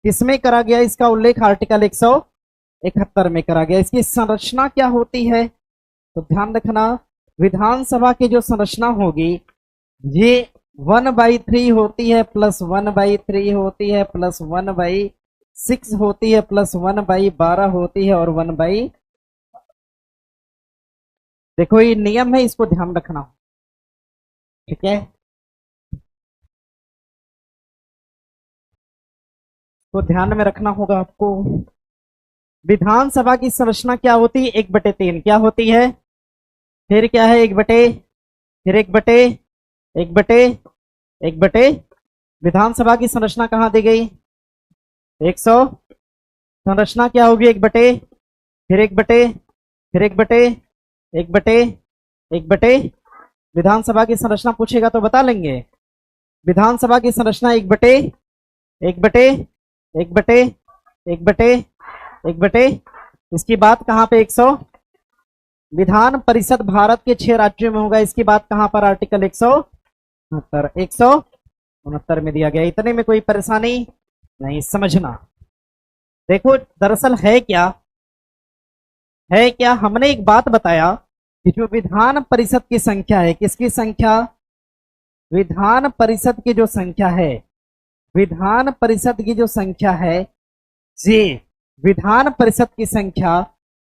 किसमें करा गया? इसका उल्लेख आर्टिकल 171 में करा गया। इसकी संरचना क्या होती है? तो ध्यान रखना, विधानसभा की जो संरचना होगी ये 1/3 होती है, प्लस 1/3 होती है, प्लस 1/6 होती है, प्लस 1/12 होती है और 1/, देखो ये नियम है, इसको ध्यान रखना, ठीक है? तो ध्यान में रखना होगा आपको। विधानसभा की संरचना क्या होती है? 1/3। क्या होती है? फिर क्या है? 1/, फिर 1/, विधानसभा की संरचना कहां दी गई? 100। संरचना क्या होगी? 1/, फिर 1/, फिर 1/, 1/, विधानसभा की संरचना पूछेगा तो बता लेंगे। विधानसभा की संरचना 1/, 1/, इसकी बात कहां पे? 100। विधान परिषद भारत के 6 राज्यों में होगा, इसकी बात कहां पर? आर्टिकल 169 में दिया गया। इतने में कोई परेशानी नहीं, समझना। देखो दरअसल है क्या, हमने एक बात बताया कि जो विधान परिषद की संख्या है, किसकी संख्या? विधान परिषद की जो संख्या है, विधान परिषद की जो संख्या है, ये विधान परिषद की संख्या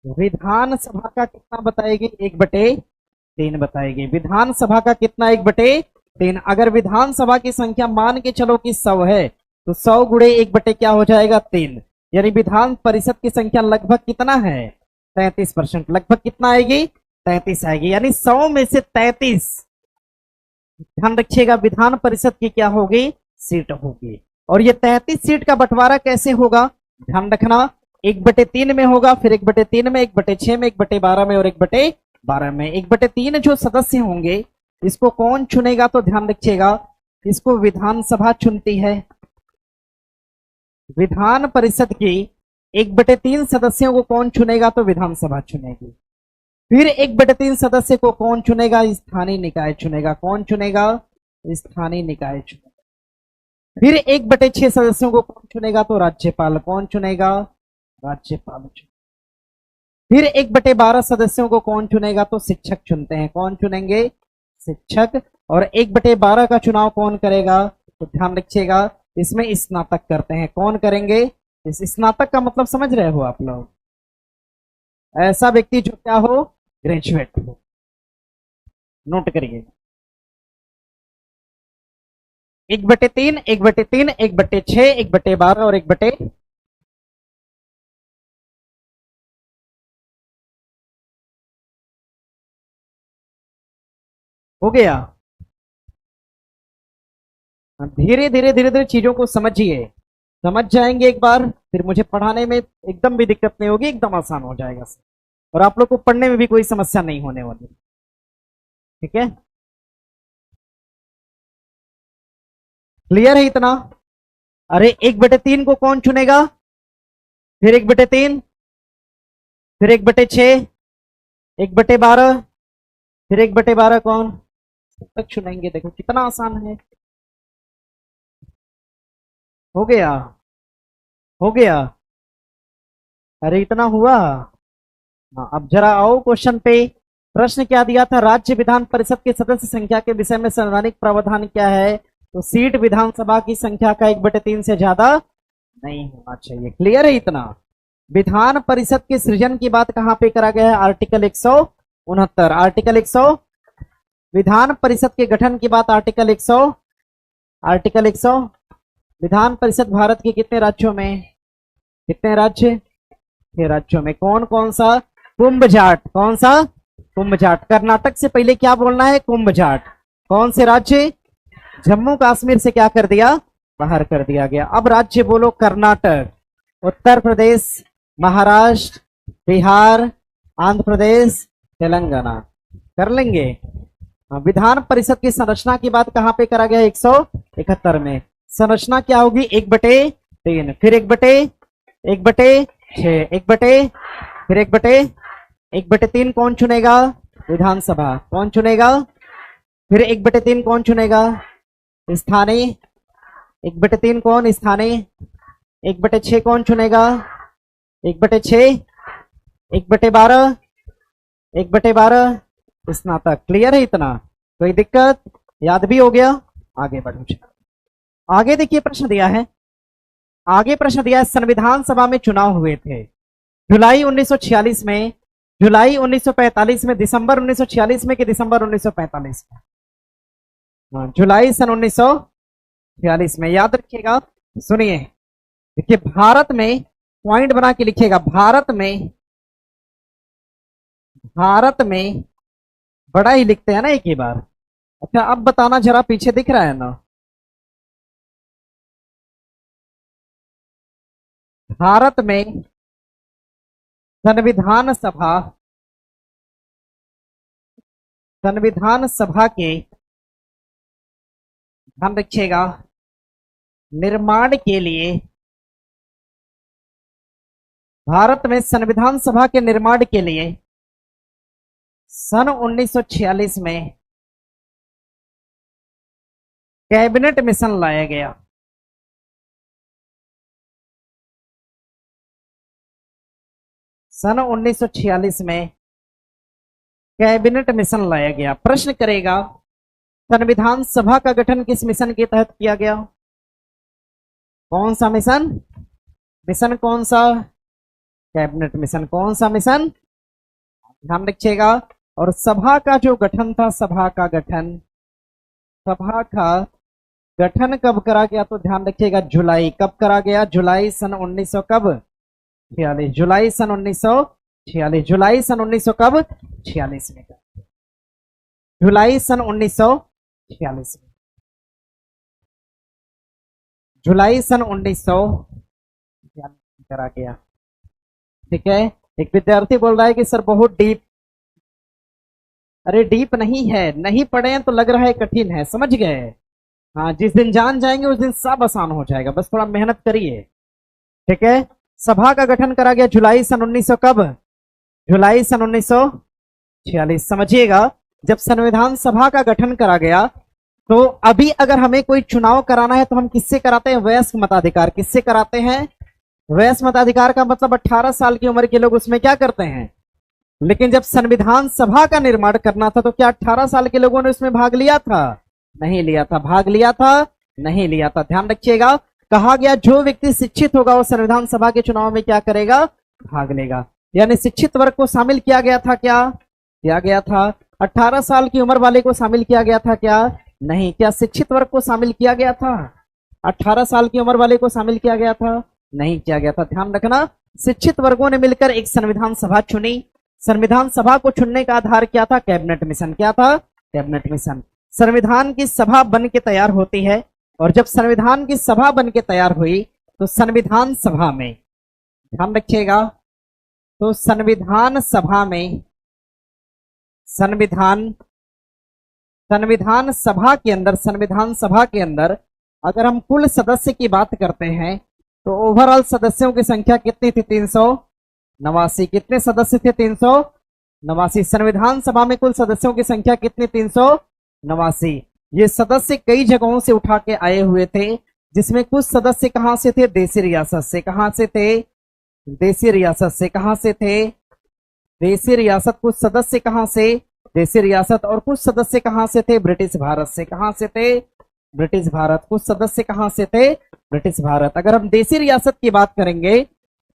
विधानसभा का कितना बताएगी? 1/3 बताएगी। विधानसभा का कितना? 1/3। अगर विधानसभा की संख्या मान के चलो कि 100 है, तो 100 गुणे 1/, क्या हो जाएगा? 3। यानी विधान परिषद की संख्या लगभग कितना है? 33%। लगभग कितना आएगी? 33 आएगी। यानी 100 में से 33, ध्यान रखिएगा, विधान परिषद की क्या होगी? सीट होगी। और ये 33 सीट का बंटवारा कैसे होगा? ध्यान रखना, 1/3 में होगा, फिर 1/3 में, 1/6 में, 1/12 में और 1/12 में। 1/3 जो सदस्य होंगे इसको कौन चुनेगा? तो ध्यान रखिएगा, इसको विधानसभा चुनती है। विधान परिषद की 1/3 सदस्यों को कौन चुनेगा? तो विधानसभा चुनेगी। फिर 1/3 सदस्य को कौन चुनेगा? स्थानीय निकाय चुनेगा। कौन चुनेगा? स्थानीय निकाय चुनेगा। फिर 1/6 सदस्यों को कौन चुनेगा? तो राज्यपाल। कौन चुनेगा? राज्यपाल चुनेगा। फिर 1/12 सदस्यों को कौन चुनेगा? तो शिक्षक चुनते हैं। कौन चुनेंगे? शिक्षक। और 1/12 का चुनाव कौन करेगा? तो ध्यान रखिएगा, इसमें स्नातक करते हैं। कौन करेंगे? इस स्नातक का मतलब समझ रहे हो आप लोग? ऐसा व्यक्ति जो क्या हो? ग्रेजुएट हो। नोट करिए, 1/3, 1/3, 1/6, 1/12 और 1/, हो गया। धीरे धीरे धीरे धीरे चीजों को समझिए, समझ जाएंगे एक बार, फिर मुझे पढ़ाने में एकदम भी दिक्कत नहीं होगी, एकदम आसान हो जाएगा और आप लोग को पढ़ने में भी कोई समस्या नहीं होने वाली। ठीक है, क्लियर है इतना? अरे 1/3 को कौन चुनेगा? फिर 1/3, फिर 1/6, 1/12, फिर 1/12 कौन? तक चुनेंगे। देखो कितना आसान है। हो गया, हो गया। अरे इतना हुआ, हाँ, अब जरा आओ क्वेश्चन पे। प्रश्न क्या दिया था? राज्य विधान परिषद के सदस्य संख्या के विषय में संवैधानिक प्रावधान क्या है? तो सीट विधानसभा की संख्या का 1/3 से ज्यादा नहीं होना चाहिए। क्लियर है इतना? विधान परिषद के सृजन की बात कहां पे करा गया है? आर्टिकल 169। आर्टिकल 100। विधान परिषद के गठन की बात आर्टिकल 100। आर्टिकल 100। विधान परिषद भारत के कितने राज्यों में? कितने राज्य? 6 राज्यों में। कौन कौन सा? कुंभ जाट। कौन सा? कुंभ जाट। कर्नाटक से पहले क्या बोलना है? कुंभ जाट। कौन से राज्य? जम्मू कश्मीर से क्या कर दिया? बाहर कर दिया गया। अब राज्य बोलो। कर्नाटक, उत्तर प्रदेश, महाराष्ट्र, बिहार, आंध्र प्रदेश, तेलंगाना। कर लेंगे। विधान परिषद की संरचना की बात कहां पे करा गया? 171 में। संरचना क्या होगी? 1/3, फिर 1/6, 1/, फिर 1/3 कौन चुनेगा? विधानसभा। कौन चुनेगा? फिर 1/3 कौन चुनेगा? स्थानीय। 1/3 कौन? स्थानीय। 1/6 कौन चुनेगा? 1/6, 1/12, 1/12 स्नातक। क्लियर है इतना? कोई दिक्कत? याद भी हो गया? आगे बढ़ो। आगे देखिए प्रश्न दिया है। आगे प्रश्न दिया है, संविधान सभा में चुनाव हुए थे जुलाई 1946 में, जुलाई 1945 में, दिसंबर 1946 में कि दिसंबर 1945 में? जुलाई सन 1946 में। याद रखिएगा। सुनिए, देखिए भारत में पॉइंट बना के लिखिएगा। भारत में बड़ा ही लिखते हैं ना एक ही बार। अच्छा अब बताना जरा, पीछे दिख रहा है ना? भारत में संविधान सभा के, ध्यान रखिएगा, निर्माण के लिए, भारत में संविधान सभा के निर्माण के लिए सन 1946 में कैबिनेट मिशन लाया गया। सन 1946 में कैबिनेट मिशन लाया गया। प्रश्न करेगा, संविधान सभा का गठन किस मिशन के तहत किया गया? कौन सा मिशन? मिशन कौन सा? Cabinet mission. कौन सा मिशन? ध्यान रखिएगा। और सभा का जो गठन था, सभा का गठन कब करा गया? तो ध्यान रखिएगा, जुलाई। कब करा गया? जुलाई सन 1900 कब? 46। जुलाई सन 1946। जुलाई सन 1900 कब? 46 में। जुलाई सन 1946 में। जुलाई सन 1946 करा गया। ठीक है। एक विद्यार्थी बोल रहा है कि सर बहुत डीप। अरे डीप नहीं है, नहीं पढ़े हैं तो लग रहा है कठिन है, समझ गए? हाँ, जिस दिन जान जाएंगे उस दिन सब आसान हो जाएगा, बस थोड़ा मेहनत करिए। ठीक है। सभा का गठन करा गया जुलाई सन 1900 कब? जुलाई सन 1946। समझिएगा, जब संविधान सभा का गठन करा गया तो अभी अगर हमें कोई चुनाव कराना है तो हम किससे कराते हैं? वयस्क मताधिकार। किससे कराते हैं? वयस्क मताधिकार का मतलब 18 साल की उम्र के लोग उसमें क्या करते हैं। लेकिन जब संविधान सभा का निर्माण करना था तो क्या 18 साल के लोगों ने उसमें भाग लिया था? नहीं लिया था। भाग लिया था? नहीं लिया था। ध्यान रखिएगा, कहा गया जो व्यक्ति शिक्षित होगा वो संविधान सभा के चुनाव में क्या करेगा? भाग लेगा। यानी शिक्षित वर्ग को शामिल किया गया था क्या? किया गया था। 18 साल की उम्र वाले को शामिल किया गया था क्या? नहीं। क्या शिक्षित वर्ग को शामिल किया गया था? 18 साल की उम्र वाले को शामिल किया गया था? नहीं किया गया था। ध्यान रखना, शिक्षित वर्गों ने मिलकर एक संविधान सभा चुनी। संविधान सभा को चुनने का आधार क्या था? Cabinet mission. क्या था? Cabinet mission. संविधान की सभा बन के तैयार होती है और जब संविधान की सभा बन के तैयार हुई तो संविधान सभा में, ध्यान रखिएगा, तो संविधान सभा में, संविधान सभा के अंदर अगर हम कुल सदस्य की बात करते हैं तो ओवरऑल सदस्यों की संख्या कितनी थी? 389। कितने सदस्य थे? 389। संविधान सभा में कुल सदस्यों की संख्या कितनी? 389। ये सदस्य कई जगहों से उठा के आए हुए थे, जिसमें कुछ सदस्य कहां से थे? देसी रियासत से। कहां से थे? देसी रियासत से। कहां से थे? देशी रियासत कुछ सदस्य कहां से, देशी रियासत, और कुछ सदस्य कहां से थे, ब्रिटिश भारत से। कहां से थे, ब्रिटिश भारत। कुछ सदस्य कहां से थे, ब्रिटिश भारत। अगर हम देशी रियासत की बात करेंगे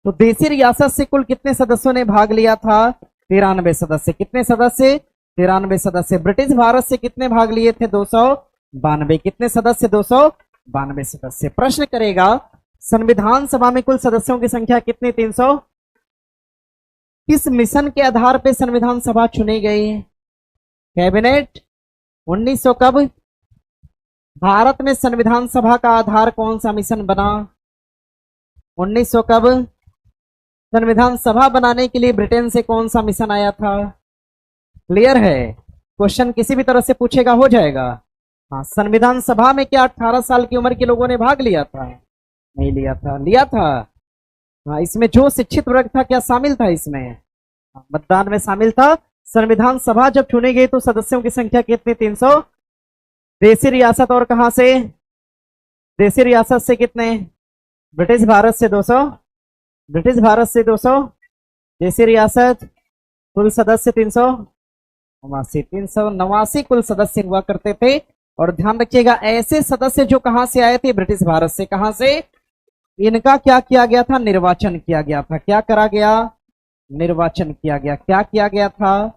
तो देशी रियासत से कुल कितने सदस्यों ने भाग लिया था, 93 सदस्य। कितने सदस्य, 93 सदस्य। ब्रिटिश भारत से कितने भाग लिए थे, 292। कितने सदस्य, 292 सदस्य। प्रश्न करेगा संविधान सभा में कुल सदस्यों की संख्या कितनी, 300। किस मिशन के आधार पर संविधान सभा चुनी गई है, कैबिनेट। 1900 कब, भारत में संविधान सभा का आधार कौन सा मिशन बना, 1900 कब। संविधान सभा बनाने के लिए ब्रिटेन से कौन सा मिशन आया था, क्लियर है। क्वेश्चन किसी भी तरह से पूछेगा हो जाएगा। हाँ, संविधान सभा में क्या 18 साल की उम्र के लोगों ने भाग लिया था, नहीं लिया था, लिया था। हाँ, इसमें जो शिक्षित वर्ग था क्या शामिल था, इसमें मतदान में शामिल था। संविधान सभा जब चुनी गई तो सदस्यों की संख्या कितनी, 300। देशी रियासत और कहां से, देशी रियासत से कितने, ब्रिटिश भारत से 200, ब्रिटिश भारत से 200। देशी रियासत कुल सदस्य 389 कुल सदस्य हुआ करते थे। और ध्यान रखिएगा ऐसे सदस्य जो कहां से आए थे, ब्रिटिश भारत से। कहां से, इनका क्या किया गया था, निर्वाचन किया गया था। क्या करा गया, निर्वाचन किया गया। क्या किया गया था,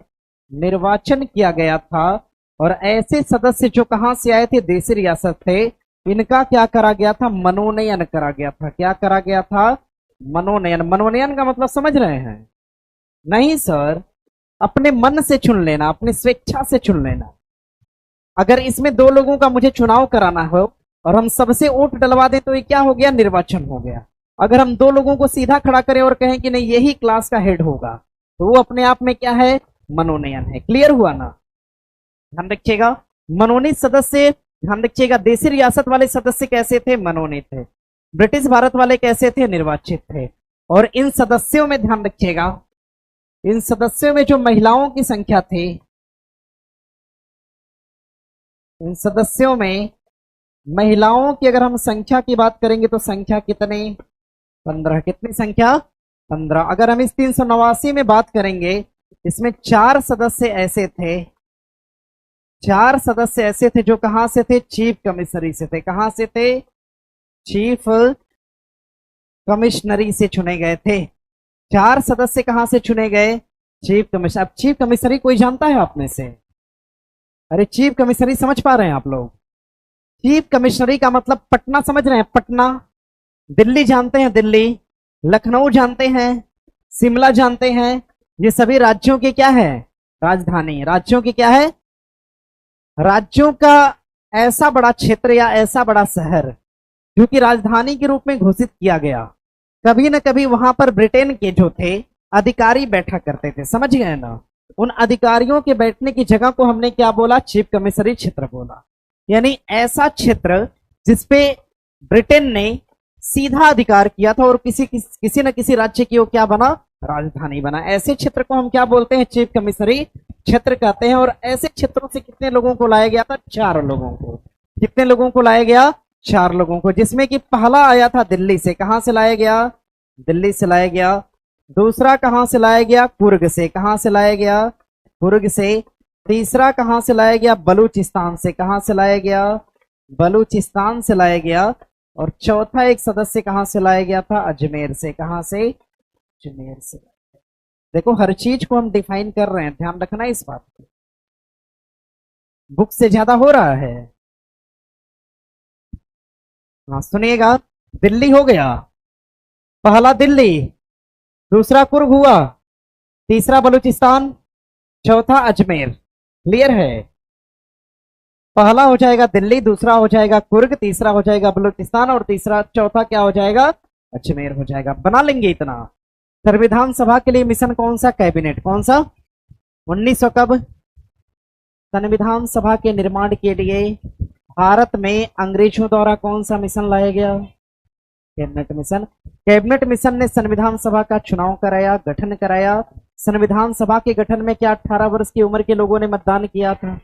निर्वाचन किया गया था। और ऐसे सदस्य जो कहां से आए थे, देशी रियासत थे, इनका क्या करा गया था, मनोनयन करा गया था। क्या करा गया था, मनोनयन। मनोनयन का मतलब समझ रहे हैं, नहीं सर, अपने मन से चुन लेना, अपनी स्वेच्छा से चुन लेना। अगर इसमें दो लोगों का मुझे चुनाव कराना हो और हम सबसे वोट डलवा दें तो ये क्या हो गया, निर्वाचन हो गया। अगर हम दो लोगों को सीधा खड़ा करें और कहें कि नहीं यही क्लास का हेड होगा, तो वो अपने आप में क्या है, मनोनयन है। क्लियर हुआ ना, ध्यान रखिएगा। मनोनीत सदस्य, ध्यान रखिएगा, देशी रियासत वाले सदस्य कैसे थे, मनोनीत थे। ब्रिटिश भारत वाले कैसे थे, निर्वाचित थे। और इन सदस्यों में ध्यान रखिएगा, इन सदस्यों में जो महिलाओं की संख्या थी, इन सदस्यों में महिलाओं की अगर हम संख्या की बात करेंगे तो संख्या कितनी, 15। कितनी संख्या, 15। अगर हम इस 389 में बात करेंगे, इसमें 4 सदस्य ऐसे थे, 4 सदस्य ऐसे थे जो कहां से थे, चीफ कमिश्नरी से थे। कहां से थे, चीफ कमिश्नरी से चुने गए थे। 4 सदस्य कहां से चुने गए, चीफ कमिश्नर। अब चीफ कमिश्नरी कोई जानता है आप में से, अरे चीफ कमिश्नरी समझ पा रहे हैं आप लोग, चीफ कमिश्नरी का मतलब पटना समझ रहे हैं, पटना। दिल्ली जानते हैं, दिल्ली। लखनऊ जानते हैं, शिमला जानते हैं। ये सभी राज्यों के क्या है, राजधानी। राज्यों की क्या है, राज्यों का ऐसा बड़ा क्षेत्र या ऐसा बड़ा शहर जो कि राजधानी के रूप में घोषित किया गया। कभी न कभी वहां पर ब्रिटेन के जो थे अधिकारी बैठा करते थे, समझ गए ना। उन अधिकारियों के बैठने की जगह को हमने क्या बोला, चीफ कमिश्नरी क्षेत्र बोला। यानी ऐसा क्षेत्र जिसपे ब्रिटेन ने सीधा अधिकार किया था और किसी न किसी राज्य की वो क्या बना, राजधानी बना। ऐसे क्षेत्र को हम क्या बोलते हैं, चीफ कमिश्नरी क्षेत्र कहते हैं। और ऐसे क्षेत्रों से कितने लोगों को लाया गया था, 4 लोगों को। कितने लोगों को लाया गया, 4 लोगों को, जिसमें कि पहला आया था दिल्ली से। कहां से लाया गया, दिल्ली से लाया गया। दूसरा कहां से लाया गया, कुर्ग से। कहां से लाया गया, कुर्ग से। तीसरा कहां से लाया गया, बलूचिस्तान से। कहां से लाया गया, बलूचिस्तान से लाया गया। और चौथा एक सदस्य कहां से लाया गया था, अजमेर से। कहां से, अजमेर से। देखो हर चीज को हम डिफाइन कर रहे हैं, ध्यान रखना इस बात को। बुक से ज्यादा हो रहा है। हाँ सुनिएगा, दिल्ली हो गया, पहला दिल्ली, दूसरा कुर्ग हुआ, तीसरा बलूचिस्तान, चौथा अजमेर। क्लियर है, पहला हो जाएगा दिल्ली, दूसरा हो जाएगा कुर्ग, तीसरा हो जाएगा बलूचिस्तान और चौथा क्या हो जाएगा, अजमेर हो जाएगा। बना लेंगे इतना। संविधान सभा के लिए मिशन कौन सा, कैबिनेट। कौन सा, 1900 कब। संविधान सभा के निर्माण के लिए भारत में अंग्रेजों द्वारा कौन सा मिशन लाया गया, कैबिनेट मिशन। कैबिनेट मिशन ने संविधान सभा का चुनाव कराया, गठन कराया। संविधान सभा के गठन में क्या 18 वर्ष की उम्र के लोगों ने मतदान किया था।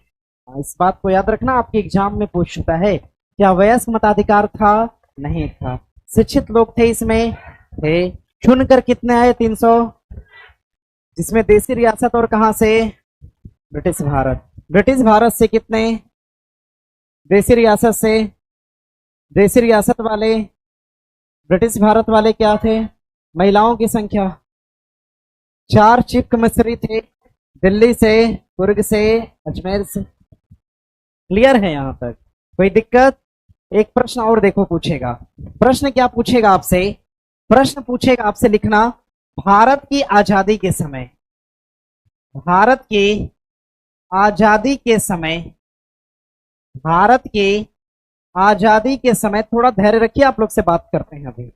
इस बात को याद रखना, आपके एग्जाम में पूछ चुका है। क्या वयस्क मताधिकार था, नहीं था। शिक्षित लोग थे इसमें, थे। चुनकर कितने आए, 300। जिसमें देसी रियासत और कहां से, ब्रिटिश भारत। ब्रिटिश भारत से कितने, देसी रियासत से, देसी रियासत वाले, ब्रिटिश भारत वाले क्या थे, महिलाओं की संख्या 4 चीफ कमिश्नरी थे, दिल्ली से, कुर्ग से, अजमेर से। क्लियर है यहां तक, कोई दिक्कत? एक प्रश्न और देखो पूछेगा। प्रश्न क्या पूछेगा आपसे, प्रश्न पूछेगा आपसे लिखना, भारत की आजादी के समय, भारत की आजादी के समय, भारत की आजादी के समय, थोड़ा धैर्य रखिए, आप लोग से बात करते हैं अभी।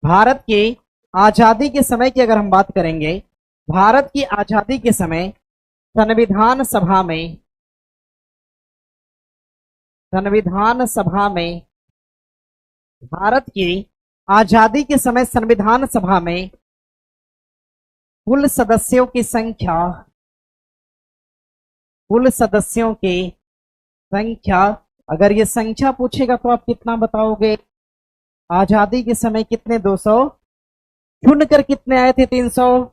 भारत की आजादी के समय की अगर हम बात करेंगे, भारत की आजादी के समय संविधान सभा में, संविधान सभा में, भारत की आजादी के समय संविधान सभा में कुल सदस्यों की संख्या, कुल सदस्यों की संख्या, अगर ये संख्या पूछेगा तो आप कितना बताओगे, आजादी के समय कितने, 200, चुनकर कितने आए थे, 300।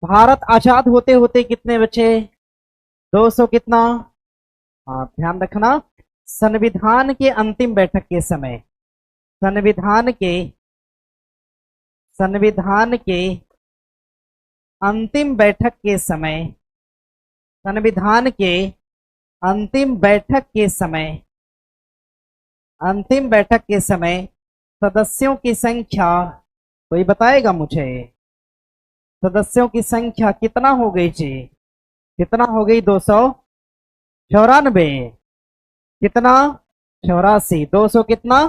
भारत आजाद होते होते कितने बचे, 200 कितना। हाँ ध्यान रखना, संविधान के अंतिम बैठक के समय, संविधान के अंतिम बैठक के समय, संविधान के अंतिम बैठक के समय, अंतिम बैठक के समय सदस्यों की संख्या, कोई बताएगा मुझे, सदस्यों की संख्या कितना हो गई जी, कितना हो गई, 294, कितना, 84, 200 कितना,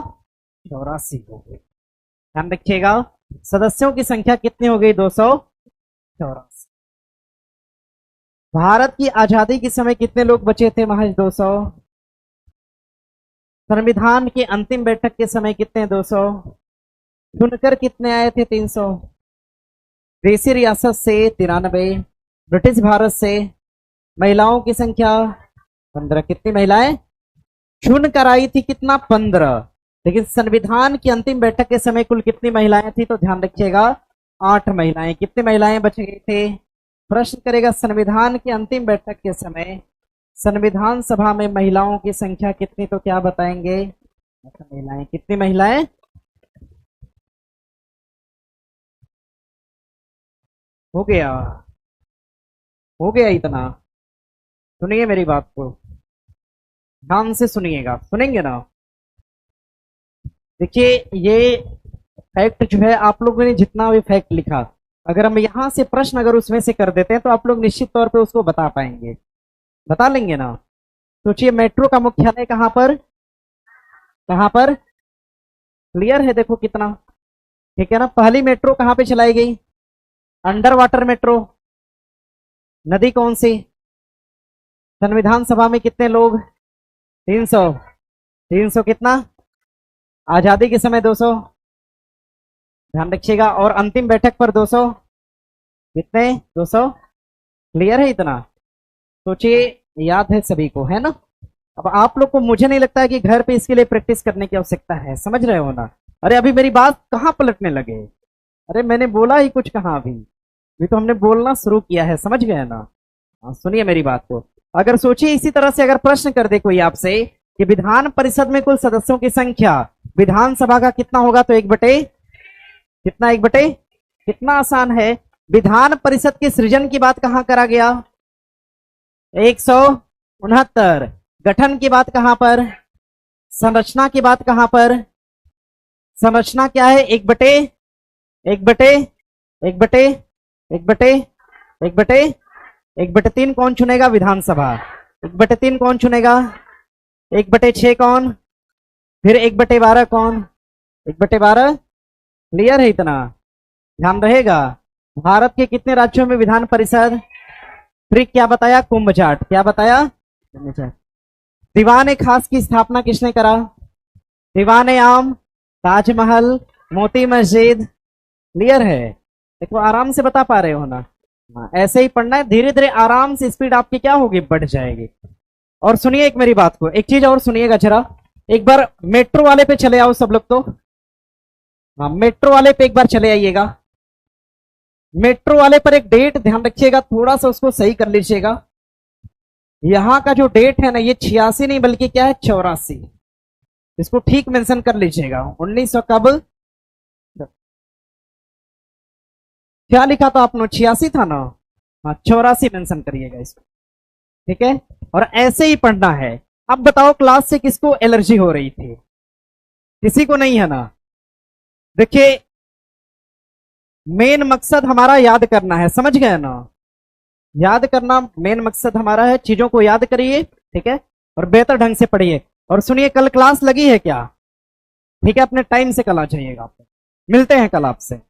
84 हो गई। ध्यान रखिएगा, सदस्यों की संख्या कितनी हो गई, 284। भारत की आजादी के समय कितने लोग बचे थे, महज 200। संविधान की अंतिम बैठक के समय कितने, 200। चुनकर कितने आए थे, 300। देसी रियासत से 93, ब्रिटिश भारत से महिलाओं की संख्या 15, कितनी महिलाएं चुनकर आई थी, कितना, 15। लेकिन संविधान की अंतिम बैठक के समय कुल कितनी महिलाएं थी, तो ध्यान रखिएगा 8 महिलाएं। कितनी महिलाएं बच गई थे, प्रश्न करेगा संविधान की अंतिम बैठक के समय संविधान सभा में महिलाओं की संख्या कितनी, तो क्या बताएंगे, महिलाएं, कितनी महिलाएं, हो गया, हो गया इतना। सुनिए मेरी बात को ध्यान से सुनिएगा, सुनेंगे ना। देखिए ये फैक्ट जो है, आप लोगों ने जितना भी फैक्ट लिखा, अगर हम यहां से प्रश्न अगर उसमें से कर देते हैं तो आप लोग निश्चित तौर पे उसको बता पाएंगे, बता लेंगे ना। सोचिए मेट्रो का मुख्यालय कहां पर, कहां पर, क्लियर है, देखो कितना, ठीक है ना। पहली मेट्रो कहां पे चलाई गई, अंडर वाटर मेट्रो, नदी कौन सी, संविधान सभा में कितने लोग, 300, 300 कितना, आजादी के समय 200, ध्यान रखिएगा, और अंतिम बैठक पर 200, कितने, 200, क्लियर है इतना। सोचिए याद है सभी को, है ना। अब आप लोग को, मुझे नहीं लगता है कि घर पे इसके लिए प्रैक्टिस करने की आवश्यकता है, समझ रहे हो ना। अरे अभी मेरी बात कहां पलटने लगे, अरे मैंने बोला ही कुछ कहां, अभी तो हमने बोलना शुरू किया है, समझ गए ना। सुनिए मेरी बात को, अगर सोचिए इसी तरह से अगर प्रश्न कर दे कोई आपसे कि विधान परिषद में कुल सदस्यों की संख्या विधानसभा का कितना होगा, तो 1/, कितना, 1/, कितना आसान है। विधान परिषद के सृजन की बात कहां करा गया, 169। गठन की बात कहां पर, संरचना की बात कहां पर, संरचना क्या है, 1/, 1/3 कौन चुनेगा, विधानसभा। 1/3 कौन चुनेगा, 1/6 कौन, फिर 1/12 कौन, 1/12, क्लियर है इतना, ध्यान रहेगा। भारत के कितने राज्यों में विधान परिषद, फिर क्या बताया, कुंभ चार्ट, क्या बताया, दीवान खास की स्थापना किसने करा, दीवान आम, ताजमहल, मोती मस्जिद, क्लियर है। देखो आराम से बता पा रहे हो ना, ऐसे ही पढ़ना है, धीरे धीरे आराम से स्पीड आपकी क्या होगी, बढ़ जाएगी। और सुनिए एक मेरी बात को, एक चीज और सुनिएगा जरा, एक बार मेट्रो वाले पे चले आओ सब लोग, तो हाँ मेट्रो वाले पे एक बार चले आइएगा। मेट्रो वाले पर एक डेट ध्यान रखिएगा, थोड़ा सा उसको सही कर लीजिएगा। यहां का जो डेट है ना, ये 86 नहीं बल्कि क्या है 84। इसको ठीक मेंशन कर लीजिएगा। 1900 कब, क्या लिखा था आपने, 86 था ना, हाँ 84 मेंशन करिएगा इसको, ठीक है। और ऐसे ही पढ़ना है। अब बताओ क्लास से किसको एलर्जी हो रही थी, किसी को नहीं है ना। देखिए मेन मकसद हमारा याद करना है, समझ गए ना, याद करना मेन मकसद हमारा है। चीजों को याद करिए, ठीक है, और बेहतर ढंग से पढ़िए। और सुनिए, कल क्लास लगी है क्या, ठीक है, अपने टाइम से कल आ जाइएगा। मिलते हैं कल आपसे।